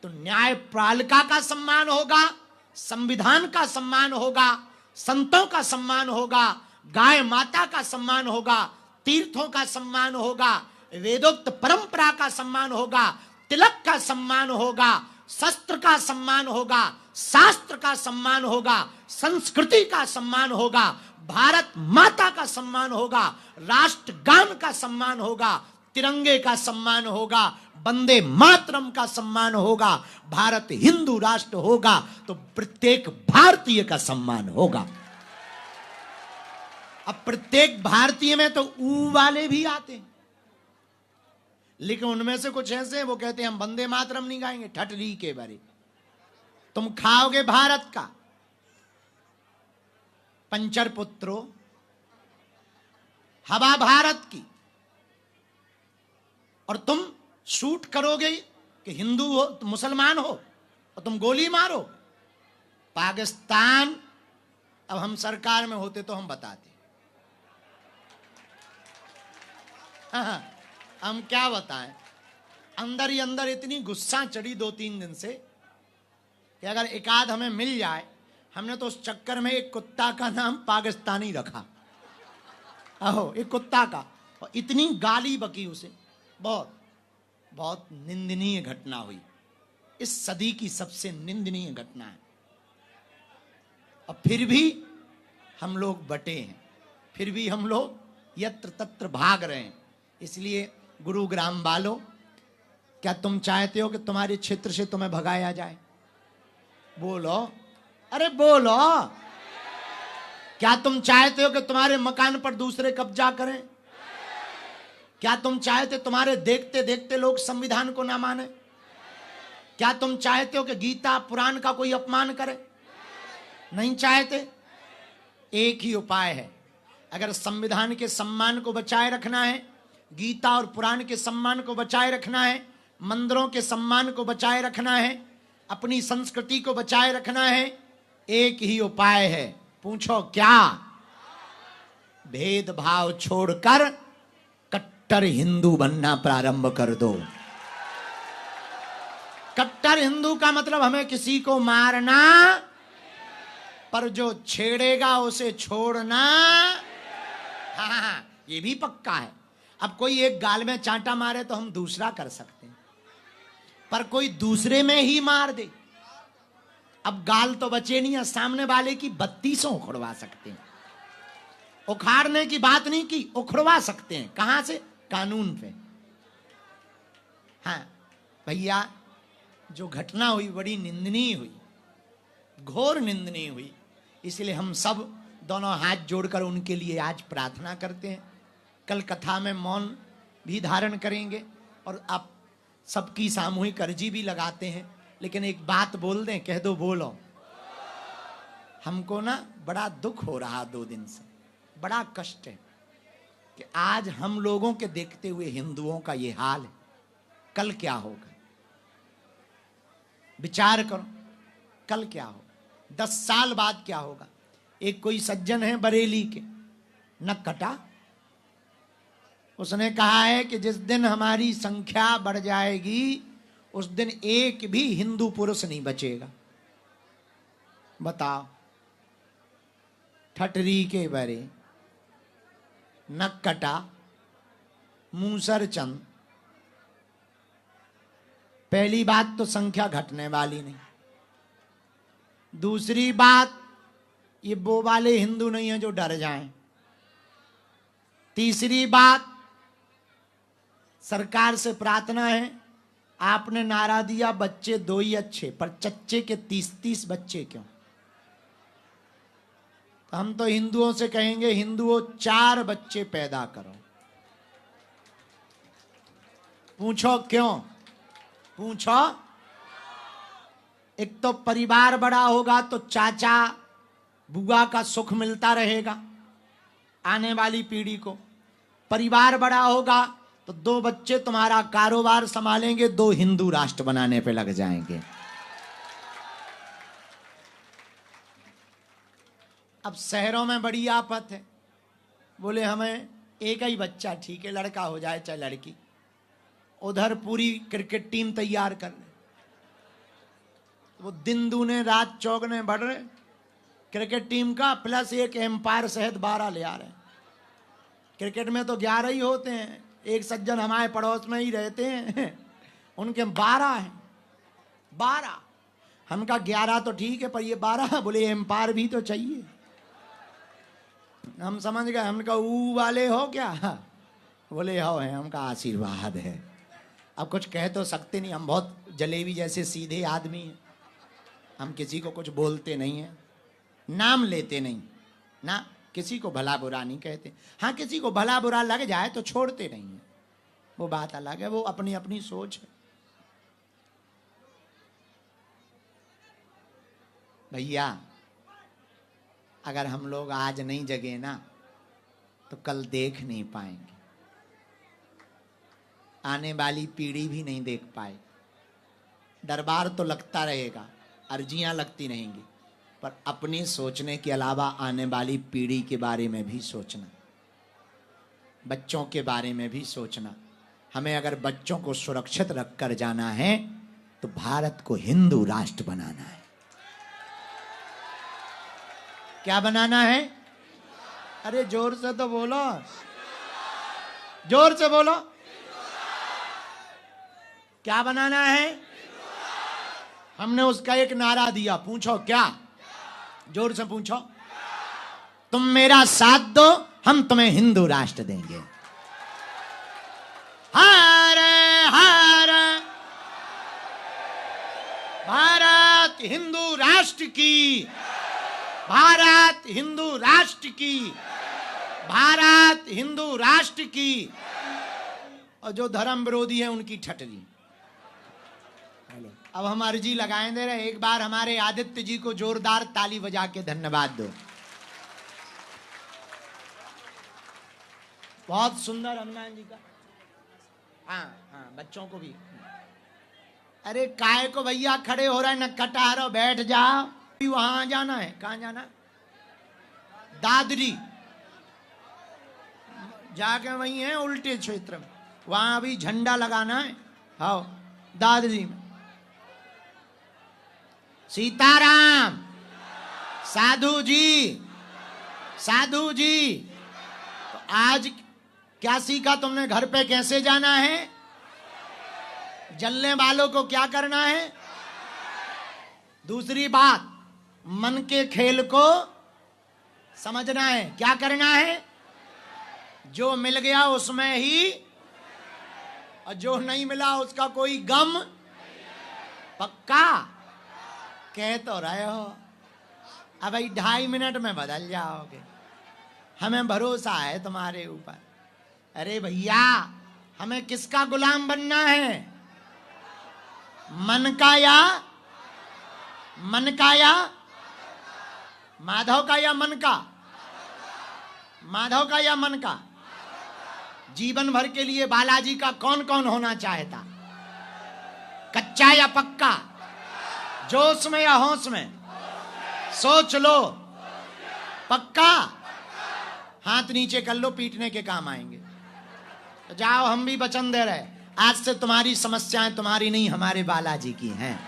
तो न्यायपालिका का सम्मान होगा, संविधान का सम्मान होगा, संतों का सम्मान होगा, गाय माता का सम्मान होगा, तीर्थों का सम्मान होगा, वेदोक्त परंपरा का सम्मान होगा, तिलक का सम्मान होगा, शस्त्र का सम्मान होगा, शास्त्र का सम्मान होगा, संस्कृति का सम्मान होगा, भारत माता का सम्मान होगा, राष्ट्रगान का सम्मान होगा, तिरंगे का सम्मान होगा, वंदे मातरम का सम्मान होगा। भारत हिंदू राष्ट्र होगा तो प्रत्येक भारतीय का सम्मान होगा। अब प्रत्येक भारतीय में तो ऊ वाले भी आते हैं, लेकिन उनमें से कुछ ऐसे हैं वो कहते हैं हम वंदे मातरम नहीं गाएंगे, ठटरी के बारे। तुम खाओगे भारत का पंचर पुत्रो, हवा भारत की, और तुम शूट करोगे कि हिंदू हो तो मुसलमान हो और तुम गोली मारो। पाकिस्तान, अब हम सरकार में होते तो हम बताते, हाँ, हम क्या बताएं। अंदर ही अंदर इतनी गुस्सा चढ़ी 2-3 दिन से कि अगर एक आध हमें मिल जाए, हमने तो उस चक्कर में एक कुत्ता का नाम पाकिस्तानी रखा। आहो, एक कुत्ता का, और इतनी गाली बकी उसे, बहुत बहुत निंदनीय घटना हुई। इस सदी की सबसे निंदनीय घटना है। और फिर भी हम लोग बटे हैं, फिर भी हम लोग यत्र तत्र भाग रहे हैं। इसलिए गुरुग्राम वालों, क्या तुम चाहते हो कि तुम्हारे क्षेत्र से तुम्हें भगाया जाए? बोलो, अरे बोलो। क्या तुम चाहते हो कि तुम्हारे मकान पर दूसरे कब्जा करें? क्या तुम चाहते तुम्हारे देखते देखते लोग संविधान को ना माने? क्या तुम चाहते हो कि गीता पुराण का कोई अपमान करे? नहीं चाहते। एक ही उपाय है, अगर संविधान के सम्मान को बचाए रखना है, गीता और पुराण के सम्मान को बचाए रखना है, मंदिरों के सम्मान को बचाए रखना है, अपनी संस्कृति को बचाए रखना है, एक ही उपाय है। पूछो क्या? भेदभाव छोड़कर कट्टर हिंदू बनना प्रारंभ कर दो। कट्टर हिंदू का मतलब हमें किसी को मारना, पर जो छेड़ेगा उसे छोड़ना। हाँ, ये भी पक्का है। अब कोई एक गाल में चांटा मारे तो हम दूसरा कर सकते हैं, पर कोई दूसरे में ही मार दे, अब गाल तो बचे नहीं है, सामने वाले की 32 उखड़वा सकते हैं। उखाड़ने की बात नहीं की, उखड़वा सकते हैं। कहां से? कानून पे। हाँ भैया, जो घटना हुई बड़ी निंदनीय हुई, घोर निंदनीय हुई। इसलिए हम सब दोनों हाथ जोड़कर उनके लिए आज प्रार्थना करते हैं। कल कथा में मौन भी धारण करेंगे। और आप सबकी सामूहिक अर्जी भी लगाते हैं, लेकिन एक बात बोल दें, कह दो बोलो। हमको ना बड़ा दुख हो रहा 2 दिन से, बड़ा कष्ट है कि आज हम लोगों के देखते हुए हिंदुओं का ये हाल है, कल क्या होगा? विचार करो, कल क्या होगा? 10 साल बाद क्या होगा? एक कोई सज्जन है बरेली के, नक्कटा, उसने कहा है कि जिस दिन हमारी संख्या बढ़ जाएगी उस दिन एक भी हिंदू पुरुष नहीं बचेगा। बताओ, ठटरी के बरे, नक्कटा, मूसरचंद। पहली बात तो संख्या घटने वाली नहीं। दूसरी बात, ये वो वाले हिंदू नहीं है जो डर जाएं। तीसरी बात, सरकार से प्रार्थना है, आपने नारा दिया बच्चे 2 ही अच्छे, पर चच्चे के 30-30 बच्चे क्यों? तो हम तो हिंदुओं से कहेंगे, हिंदुओं 4 बच्चे पैदा करो। पूछो क्यों? पूछो। एक तो परिवार बड़ा होगा तो चाचा बुआ का सुख मिलता रहेगा आने वाली पीढ़ी को। परिवार बड़ा होगा तो 2 बच्चे तुम्हारा कारोबार संभालेंगे, 2 हिंदू राष्ट्र बनाने पे लग जाएंगे। अब शहरों में बड़ी आफत है, बोले हमें एक ही बच्चा ठीक है, लड़का हो जाए चाहे लड़की। उधर पूरी क्रिकेट टीम तैयार कर ले, वो दिन दूने रात चौगने बढ़ रहे, क्रिकेट टीम का प्लस एक एम्पायर सहित 12 ले आ रहे। क्रिकेट में तो 11 ही होते हैं, एक सज्जन हमारे पड़ोस में ही रहते हैं, उनके 12 हैं। 12, हमका 11 तो ठीक है, पर ये 12, बोले एम्पायर भी तो चाहिए। हम समझ गए, हमका ऊ वाले हो क्या? बोले हो है, हमका आशीर्वाद है। अब कुछ कह तो सकते नहीं, हम बहुत जलेबी जैसे सीधे आदमी हैं, हम किसी को कुछ बोलते नहीं हैं, नाम लेते नहीं ना, किसी को भला बुरा नहीं कहते। हाँ, किसी को भला बुरा लग जाए तो छोड़ते नहीं है, वो बात अलग है, वो अपनी अपनी सोच है। भैया, अगर हम लोग आज नहीं जगे ना तो कल देख नहीं पाएंगे, आने वाली पीढ़ी भी नहीं देख पाए। दरबार तो लगता रहेगा, अर्जियां लगती रहेंगी, पर अपने सोचने के अलावा आने वाली पीढ़ी के बारे में भी सोचना, बच्चों के बारे में भी सोचना। हमें अगर बच्चों को सुरक्षित रखकर जाना है तो भारत को हिंदू राष्ट्र बनाना है। क्या बनाना है? अरे जोर से तो बोलो, जोर से बोलो। क्या बनाना है? हमने उसका एक नारा दिया, पूछो क्या? जोर से पूछो। तुम मेरा साथ दो, हम तुम्हें हिंदू राष्ट्र देंगे। हर हर भारत हिंदू राष्ट्र की, भारत हिंदू राष्ट्र की, भारत हिंदू राष्ट्र की। और जो धर्म विरोधी है उनकी ठटरी। अब हम अर्जी लगाए दे रहे, एक बार हमारे आदित्य जी को जोरदार ताली बजा के धन्यवाद दो। बहुत सुंदर हनुमान जी का। हाँ हाँ, बच्चों को भी। अरे काय को भैया खड़े हो रहे हैं, न कटारो, बैठ जाओ। वहां जाना है, कहां जाना? दादरी जाके वही है उल्टे क्षेत्र में, वहां भी झंडा लगाना है। हाँ, दादरी में। सीताराम। साधु जी, साधु जी। तो आज क्या सीखा तुमने? घर पे कैसे जाना है, जलने वालों को क्या करना है। दूसरी बात, मन के खेल को समझना है। क्या करना है? जो मिल गया उसमें ही, और जो नहीं मिला उसका कोई गम। पक्का? कह तो रहे हो, अब भाई 2.5 मिनट में बदल जाओगे, हमें भरोसा है तुम्हारे ऊपर। अरे भैया, हमें किसका गुलाम बनना है? मन का या माधव का या मन का? माधव का या मन का? जीवन भर के लिए बालाजी का कौन कौन होना चाहता? कच्चा या पक्का? जोश में या होश में? सोच लो। पक्का? हाथ नीचे कर लो, पीटने के काम आएंगे। तो जाओ, हम भी वचन दे रहे, आज से तुम्हारी समस्याएं तुम्हारी नहीं, हमारे बालाजी की हैं।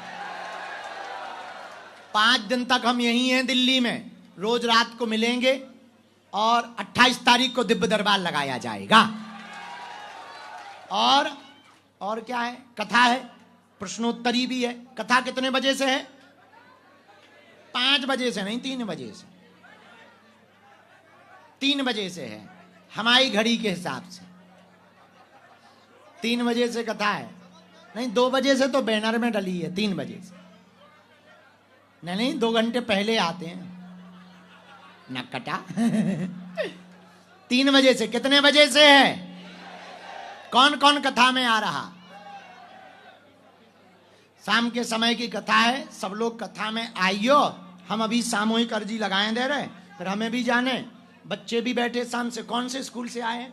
5 दिन तक हम यहीं हैं दिल्ली में, रोज रात को मिलेंगे और 28 तारीख को दिव्य दरबार लगाया जाएगा। और क्या है? कथा है, प्रश्नोत्तरी भी है। कथा कितने बजे से है? 5 बजे से नहीं, 3 बजे से। 3 बजे से है हमारी घड़ी के हिसाब से। 3 बजे से कथा है। नहीं, 2 बजे से तो बैनर में डली है, 3 बजे से नहीं, 2 घंटे पहले आते हैं नकटा। 3 बजे से। कितने बजे से है? कौन कौन कथा में आ रहा? शाम के समय की कथा है, सब लोग कथा में आइयो। हम अभी सामूहिक अर्जी लगाए दे रहे, फिर हमें भी जाने। बच्चे भी बैठे शाम से। कौन से स्कूल से आए?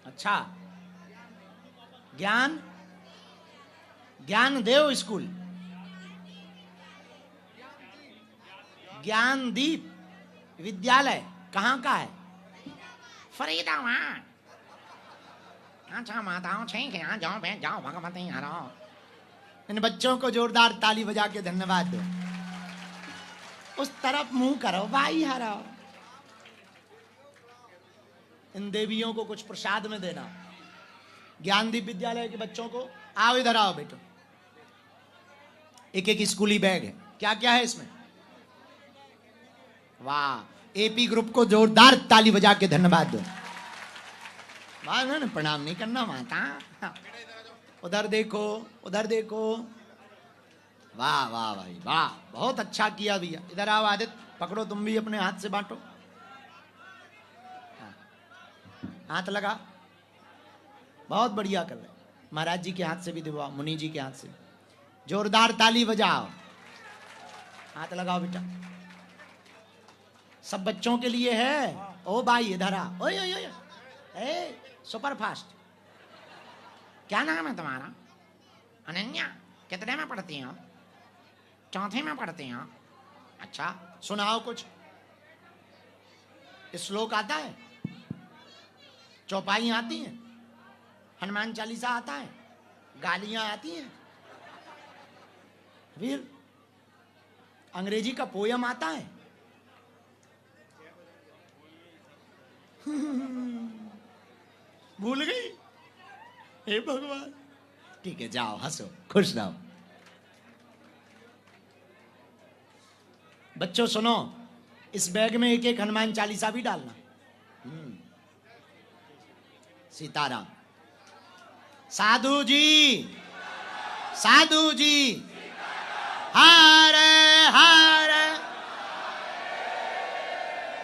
अच्छा, ज्ञानदेव स्कूल, ज्ञानदीप विद्यालय कहाँ का है? फरीदाबाद। अच्छा, माताओं ठीक है, जाओ बैठ जाओ, भगवती हराओ। इन बच्चों को जोरदार ताली बजा के धन्यवाद दो। उस तरफ मुंह करो भाई, हराओ। इन देवियों को कुछ प्रसाद में देना। ज्ञानदीप विद्यालय के बच्चों को आओ, इधर आओ बेटो। एक एक स्कूली बैग है। क्या क्या है इसमें? वाह, एपी ग्रुप को जोरदार ताली बजा के धन्यवाद दो। प्रणाम नहीं करना माता। उधर देखो, उधर देखो। वाह वाह भाई वाह, बहुत अच्छा किया भैया। इधर आओ आदित्य, पकड़ो तुम भी, अपने हाथ से बांटो। हाथ लगा, बहुत बढ़िया कर रहे। महाराज जी के हाथ से भी दिलवाओ, मुनि जी के हाथ से। जोरदार ताली बजाओ, हाथ लगाओ बेटा। सब बच्चों के लिए है। ओ भाई इधर आ। ओए ओए ओए, ए सुपर फास्ट। क्या नाम है तुम्हारा? अनन्या। कितने में पढ़ती हो? 4th में पढ़ती हो? अच्छा, सुनाओ कुछ। श्लोक आता है? चौपाई आती हैं? हनुमान चालीसा आता है? गालियां आती हैं? फिर अंग्रेजी का पोयम आता है? भूल गई? हे भगवान। ठीक है, जाओ हंसो, खुश रहो। बच्चों सुनो, इस बैग में एक एक हनुमान चालीसा भी डालना। सीताराम। साधु जी, साधु जी, हरे हरे।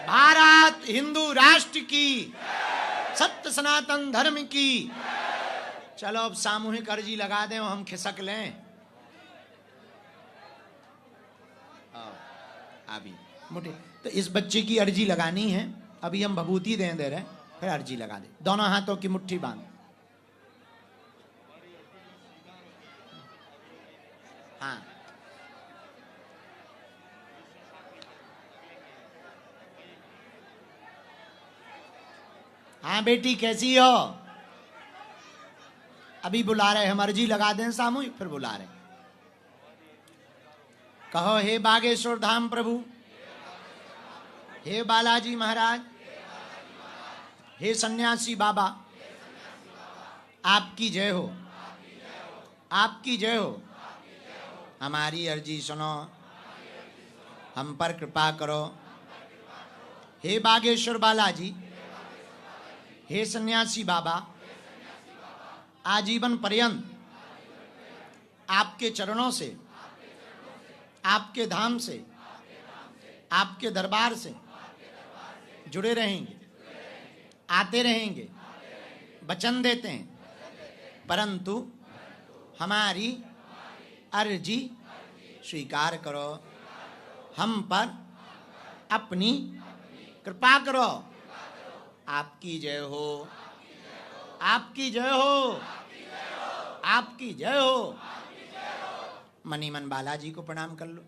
भारत हिंदू राष्ट्र की, सत्य सनातन धर्म की। चलो अब सामूहिक अर्जी लगा दें, हम खिसक लें। अभी मुठे तो इस बच्चे की अर्जी लगानी है। अभी हम भभूति दे रहे हैं, फिर अर्जी लगा दे। दोनों हाथों की मुट्ठी बांध। हाँ, हाँ बेटी कैसी हो? अभी बुला रहे, हम अर्जी लगा दें सामूहिक, फिर बुला रहे। कहो, हे बागेश्वर धाम प्रभु, हे बालाजी महाराज, हे सन्यासी बाबा, आपकी जय हो, आपकी जय हो। हमारी अर्जी सुनो, हम पर कृपा करो। हे बागेश्वर बालाजी, हे सन्यासी बाबा, आजीवन पर्यंत आपके चरणों से, आपके धाम से, आपके दरबार से जुड़े रहेंगे, आते रहेंगे, वचन देते हैं, परंतु हमारी अर्जी स्वीकार करो, हम पर अपनी कृपा करो। आपकी जय हो, आपकी जय हो, आपकी जय हो। मनी मन बालाजी को प्रणाम कर लो,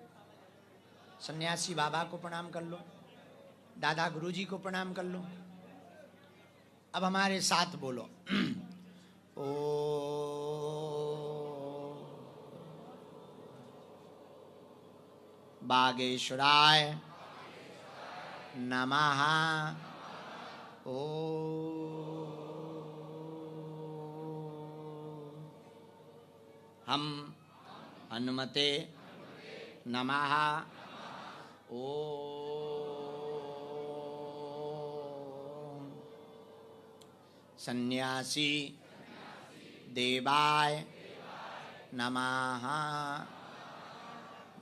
सन्यासी बाबा को प्रणाम कर लो, दादा गुरुजी को प्रणाम कर लो। अब हमारे साथ बोलो ओ बागेश्वराय नमः। ओ हम हनुमते नमः। ओ सन्यासी देवाय नमः।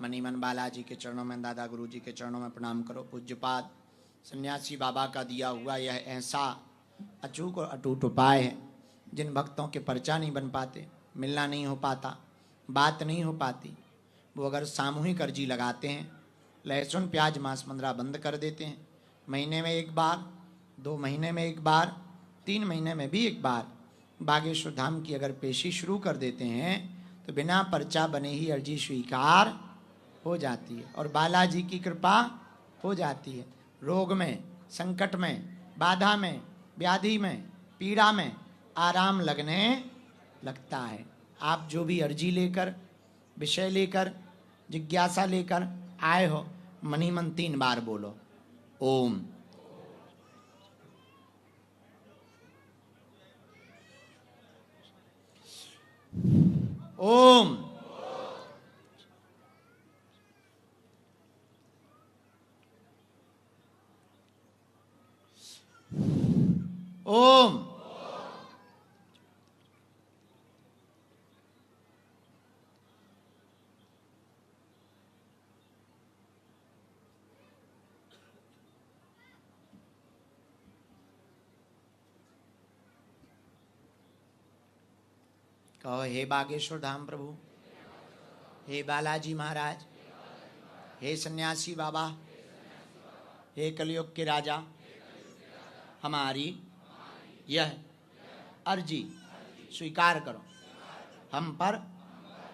मनीमन बालाजी के चरणों में, दादा गुरुजी के चरणों में प्रणाम करो। पूज्यपाद सन्यासी बाबा का दिया हुआ यह ऐसा अचूक और अटूट उपाय है, जिन भक्तों के पर्चा नहीं बन पाते, मिलना नहीं हो पाता, बात नहीं हो पाती, वो अगर सामूहिक अर्जी लगाते हैं, लहसुन प्याज मांस मंद्रा बंद कर देते हैं, महीने में एक बार, 2 महीने में एक बार, 3 महीने में भी एक बार बागेश्वर धाम की अगर पेशी शुरू कर देते हैं, तो बिना पर्चा बने ही अर्जी स्वीकार हो जाती है और बालाजी की कृपा हो जाती है। रोग में, संकट में, बाधा में, व्याधि में, पीड़ा में आराम लगने लगता है। आप जो भी अर्जी लेकर, विषय लेकर, जिज्ञासा लेकर आए हो, मनी मन 3 बार बोलो ओम। ओम। ओम। कहो हे बागेश्वर धाम प्रभु, हे बालाजी महाराज, हे सन्यासी बाबा, हे कलयुग के राजा, हमारी यह अर्जी स्वीकार करो, हम पर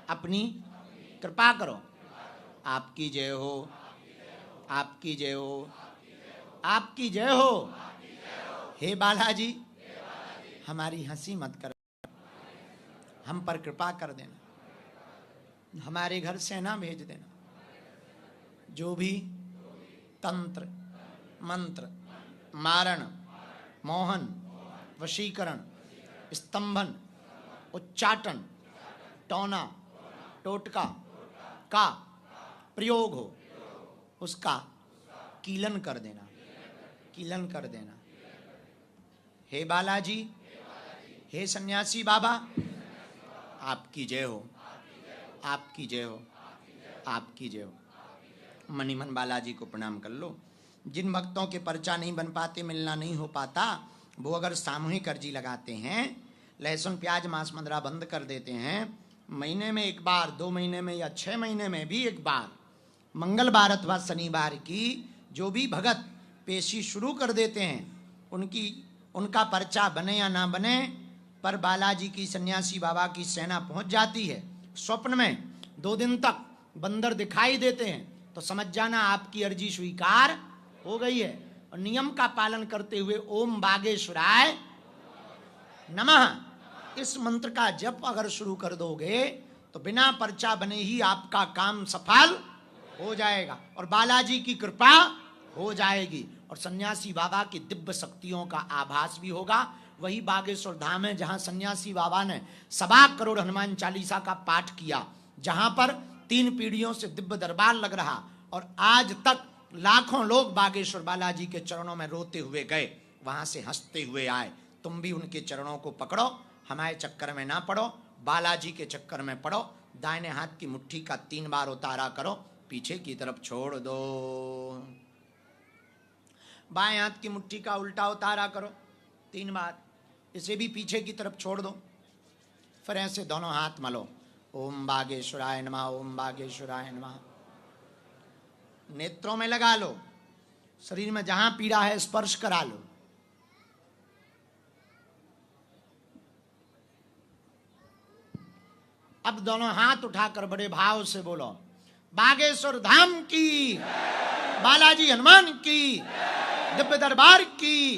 अपनी कृपा करो। आपकी जय हो, आपकी जय हो, आपकी जय हो। हे बालाजी, हमारी हंसी मत कर, हम पर कृपा कर देना, हमारे घर सेना भेज देना। जो भी तंत्र, मंत्र, मारण, मोहन, वशीकरण, स्तंभन, उच्चाटन, टोना, टोटका का प्रयोग हो, उसका कीलन कर देना, कीलन कर देना। हे बालाजी, हे सन्यासी बाबा, आपकी जय हो, आपकी जय हो, आपकी जय हो। मनीमन बालाजी को प्रणाम कर लो। जिन भक्तों के पर्चा नहीं बन पाते, मिलना नहीं हो पाता, वो अगर सामूहिक अर्जी लगाते हैं, लहसुन प्याज मांस मंद्रा बंद कर देते हैं, महीने में एक बार, 2 महीने में या 6 महीने में भी एक बार, मंगलवार अथवा शनिवार की जो भी भगत पेशी शुरू कर देते हैं, उनका पर्चा बने या ना बने, पर बालाजी की सन्यासी बाबा की सेना पहुंच जाती है। स्वप्न में 2 दिन तक बंदर दिखाई देते हैं तो समझ जाना आपकी अर्जी स्वीकार हो गई है। और नियम का पालन करते हुए ओम बागेश्वराय नमः इस मंत्र का जप अगर शुरू कर दोगे तो बिना पर्चा बने ही आपका काम सफल हो जाएगा और बालाजी की कृपा हो जाएगी और सन्यासी बाबा की दिव्य शक्तियों का आभास भी होगा। वही बागेश्वर धाम है जहां सन्यासी बाबा ने 1.25 करोड़ हनुमान चालीसा का पाठ किया, जहां पर 3 पीढ़ियों से दिव्य दरबार लग रहा और आज तक लाखों लोग बागेश्वर बालाजी के चरणों में रोते हुए गए, वहां से हंसते हुए आए। तुम भी उनके चरणों को पकड़ो, हमारे चक्कर में ना पड़ो, बालाजी के चक्कर में पड़ो। दाहिने हाथ की मुट्ठी का 3 बार उतारा करो, पीछे की तरफ छोड़ दो। बाएं हाथ की मुट्ठी का उल्टा उतारा करो 3 बार, इसे भी पीछे की तरफ छोड़ दो, फिर ऐसे दोनों हाथ मलो, ओम बागेश्वराय नमः, ओम बागेश्वराय नमः। नेत्रों में लगा लो, शरीर में जहां पीड़ा है स्पर्श करा लो। अब दोनों हाथ उठाकर बड़े भाव से बोलो, बागेश्वर धाम की, बालाजी हनुमान की, दिव्य दरबार की,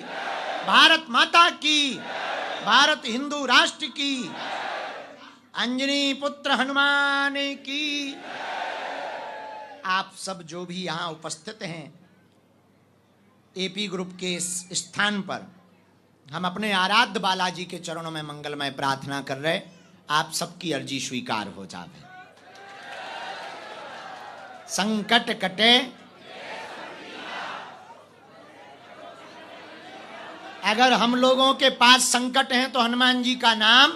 भारत माता की, भारत हिंदू राष्ट्र की, अंजनी पुत्र हनुमान की। आप सब जो भी यहां उपस्थित हैं, एपी ग्रुप के इस स्थान पर हम अपने आराध्य बालाजी के चरणों में मंगलमय प्रार्थना कर रहे, आप सबकी अर्जी स्वीकार हो जावे। संकट कटे, अगर हम लोगों के पास संकट है तो हनुमान जी का नाम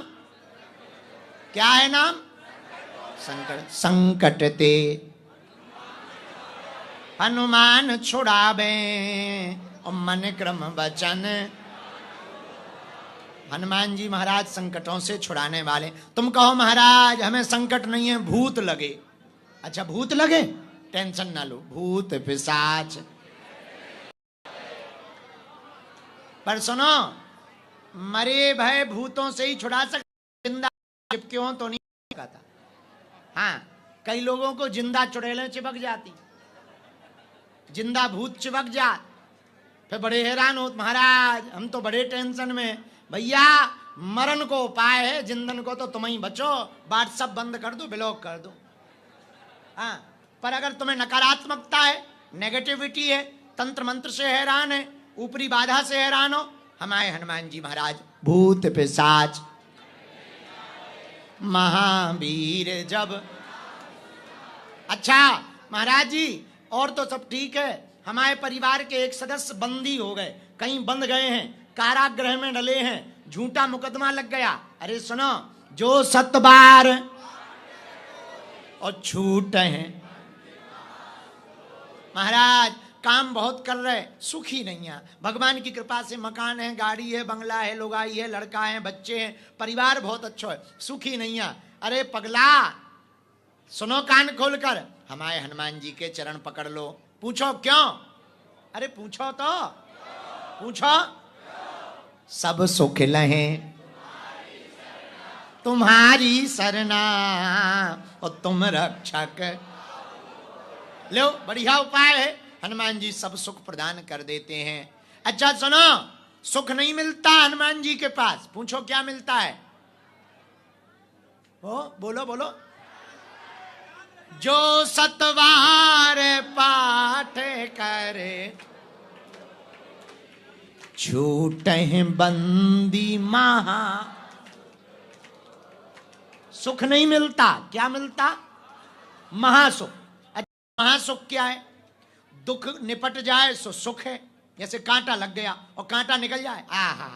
क्या है? नाम संकट। संकट ते हनुमान छुड़ावे और मन क्रम वचन। हनुमान जी महाराज संकटों से छुड़ाने वाले। तुम कहो महाराज हमें संकट नहीं है, भूत लगे। अच्छा भूत लगे, टेंशन ना लो, भूत पिशाच। पर सुनो, मरे भय भूतों से ही छुड़ा सकते, जिंदा चिपके हो तो नहीं कहता। हाँ, कई लोगों को जिंदा चुड़ैलें चिपक जाती, जिंदा भूत चिपक जात, फिर बड़े हैरान हो, महाराज हम तो बड़े टेंशन में। भैया मरण को उपाय है, जिंदन को तो तुम ही बचो, व्हाट्सएप बंद कर दो, ब्लॉक कर दो। हाँ, पर अगर तुम्हें नकारात्मकता है, नेगेटिविटी है, तंत्र मंत्र से हैरान है, ऊपरी बाधा से हैरान हो, हमारे हनुमान जी महाराज भूत पिशाच महावीर जब। अच्छा महाराज जी और तो सब ठीक है, हमारे परिवार के एक सदस्य बंदी हो गए, कहीं बंद गए हैं, कारागृह में डले हैं, झूठा मुकदमा लग गया। अरे सुनो, जो 7 बार और छूट हैं। महाराज काम बहुत कर रहे, सुखी नहीं है, भगवान की कृपा से मकान है, गाड़ी है, बंगला है, लुगाई है, लड़का है, बच्चे हैं, परिवार बहुत अच्छा है, सुखी नहीं है। अरे पगला सुनो कान खोलकर, हमारे हनुमान जी के चरण पकड़ लो। पूछो क्यों? अरे पूछो तो, पूछो। सब सुख लहे तुम्हारी सरना और तुम रक्षक। लो बढ़िया उपाय है, हनुमान जी सब सुख प्रदान कर देते हैं। अच्छा सुनो, सुख नहीं मिलता हनुमान जी के पास, पूछो क्या मिलता है? ओ बोलो बोलो। जो 7 बार पाठ करे छूटे बंदी महा। सुख नहीं मिलता, क्या मिलता? महासुख। अच्छा महासुख क्या है? दुख निपट जाए सो सुख है, जैसे कांटा लग गया और कांटा निकल जाए, आहा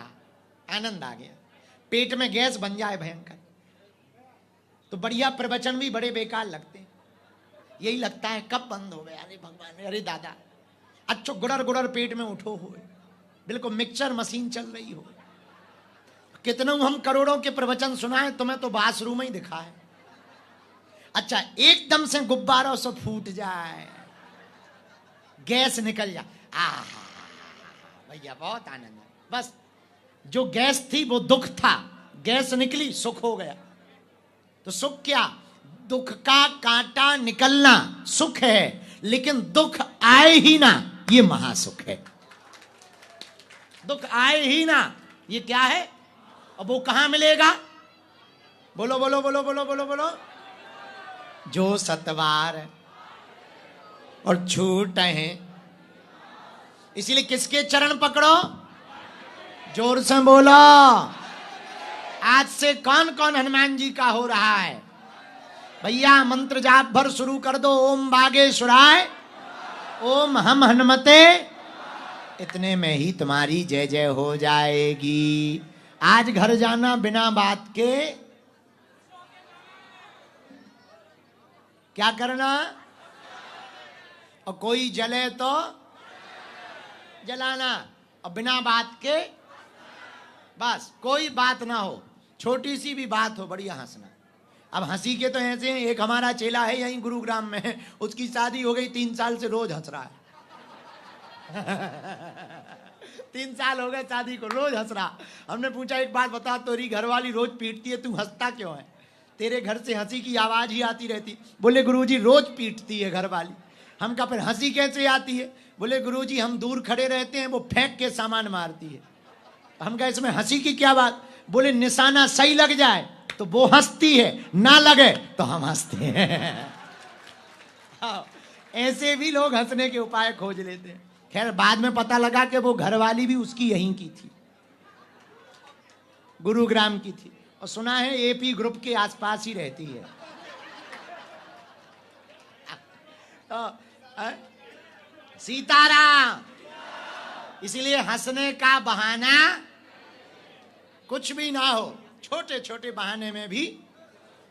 आनंद आ गया। पेट में गैस बन जाए भयंकर, तो बढ़िया प्रवचन भी बड़े बेकार लगते हैं। यही लगता है कब बंद हो गया, अरे भगवान, अरे दादा। अच्छो गुड़र गुड़र पेट में उठो हो, बिल्कुल मिक्सचर मशीन चल रही हो। कितने हम करोड़ों के प्रवचन सुनाए, तुम्हें तो बाथरूम ही दिखा है। अच्छा एकदम से गुब्बारों से फूट जाए, गैस निकल जाए, आहा भैया बहुत आनंद है। बस जो गैस थी वो दुख था, गैस निकली सुख हो गया। तो सुख क्या? दुख का कांटा निकलना सुख है, लेकिन दुख आए ही ना, ये महासुख है। दुख आए ही ना, ये क्या है? अब वो कहां मिलेगा? बोलो बोलो बोलो बोलो बोलो बोलो। जो 7 बार और छूट है, इसीलिए किसके चरण पकड़ो? जोर से बोलो। आज से कौन कौन हनुमान जी का हो रहा है? भैया मंत्र जाप भर शुरू कर दो, ओम बागेश्वराय, ओम हम हनुमते, इतने में ही तुम्हारी जय जय हो जाएगी। आज घर जाना बिना बात के, क्या करना? और कोई जले तो जलाना, और बिना बात के बस कोई बात ना हो, छोटी सी भी बात हो बढ़िया हंसना। अब हंसी के तो ऐसे हैं, एक हमारा चेला है यहीं गुरुग्राम में है, उसकी शादी हो गई 3 साल से रोज हंस रहा है 3 साल हो गए शादी को, रोज हंस रहा। हमने पूछा एक बात बता, तेरी घरवाली रोज पीटती है, तू हंसता क्यों है? तेरे घर से हंसी की आवाज ही आती रहती। बोले गुरुजी रोज पीटती है घरवाली। हम कहा फिर हंसी कैसे आती है? बोले गुरुजी हम दूर खड़े रहते हैं, वो फेंक के सामान मारती है। हम कहा इसमें हंसी की क्या बात? बोले निशाना सही लग जाए तो वो हंसती है, ना लगे तो हम हंसते हैं। ऐसे भी लोग हंसने के उपाय खोज लेते हैं। खैर बाद में पता लगा कि वो घरवाली भी उसकी यहीं की थी, गुरुग्राम की थी, और सुना है एपी ग्रुप के आसपास ही रहती है। तो सीताराम। इसलिए हंसने का बहाना कुछ भी ना हो, छोटे छोटे बहाने में भी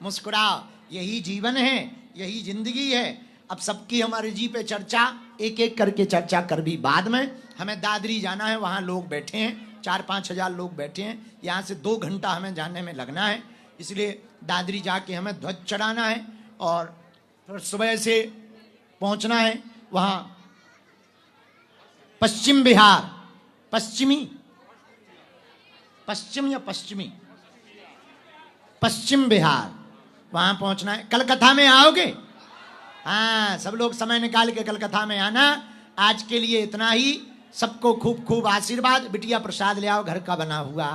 मुस्कुराओ। यही जीवन है, यही जिंदगी है। अब सबकी हमारे जी पे चर्चा एक एक करके चर्चा कर भी बाद में। हमें दादरी जाना है, वहाँ लोग बैठे हैं, 4-5 हजार लोग बैठे हैं। यहाँ से 2 घंटा हमें जाने में लगना है, इसलिए दादरी जाके हमें ध्वज चढ़ाना है और फिर सुबह से पहुँचना है वहाँ पश्चिम बिहार, पश्चिम या पश्चिमी, पश्चिम बिहार, वहां पहुंचना है। कलकत्ता में आओगे? हाँ, सब लोग समय निकाल के कलकत्ता में आना। आज के लिए इतना ही। सबको खूब खूब आशीर्वाद। बिटिया प्रसाद ले आओ, घर का बना हुआ।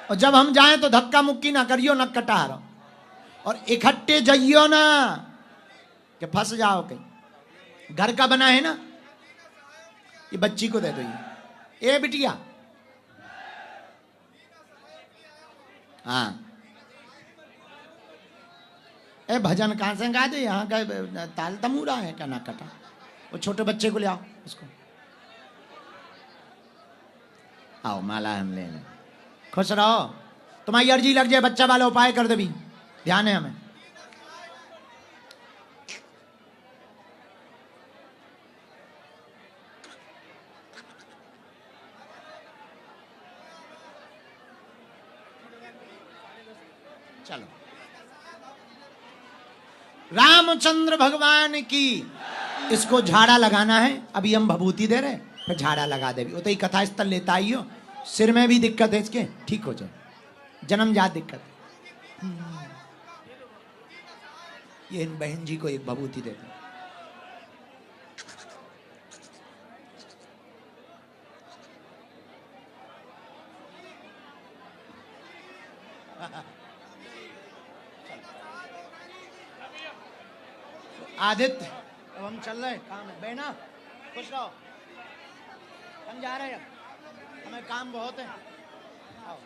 और जब हम जाएं तो धक्का मुक्की ना करियो, न कटार, और इकट्ठे जाइयो ना कि फंस जाओ कहीं। घर का बना है ना, ये बच्ची को दे दो। ये बिटिया, हाँ, ए भजन कहाँ से गा दे? यहाँ का ताल तमूरा है क्या? ना कटा। वो छोटे बच्चे को ले आओ, उसको आओ, माला हम ले लें। खुश रहो, तुम्हारी अर्जी लग जाए, बच्चा वाला उपाय कर दे भी, ध्यान है हमें। चलो, रामचंद्र भगवान की। इसको झाड़ा लगाना है, अभी हम भभूति दे रहे, फिर झाड़ा लगा दे। वो तो ही कथा स्थल लेता ही हो, सिर में भी दिक्कत है इसके, ठीक हो जाए, जन्मजात दिक्कत। ये इन बहन जी को एक भभूति दे दो। आदित्य, अब हम चल रहे, काम है। बहना खुश रहो, हम जा रहे हैं, हमें काम बहुत है। आओ।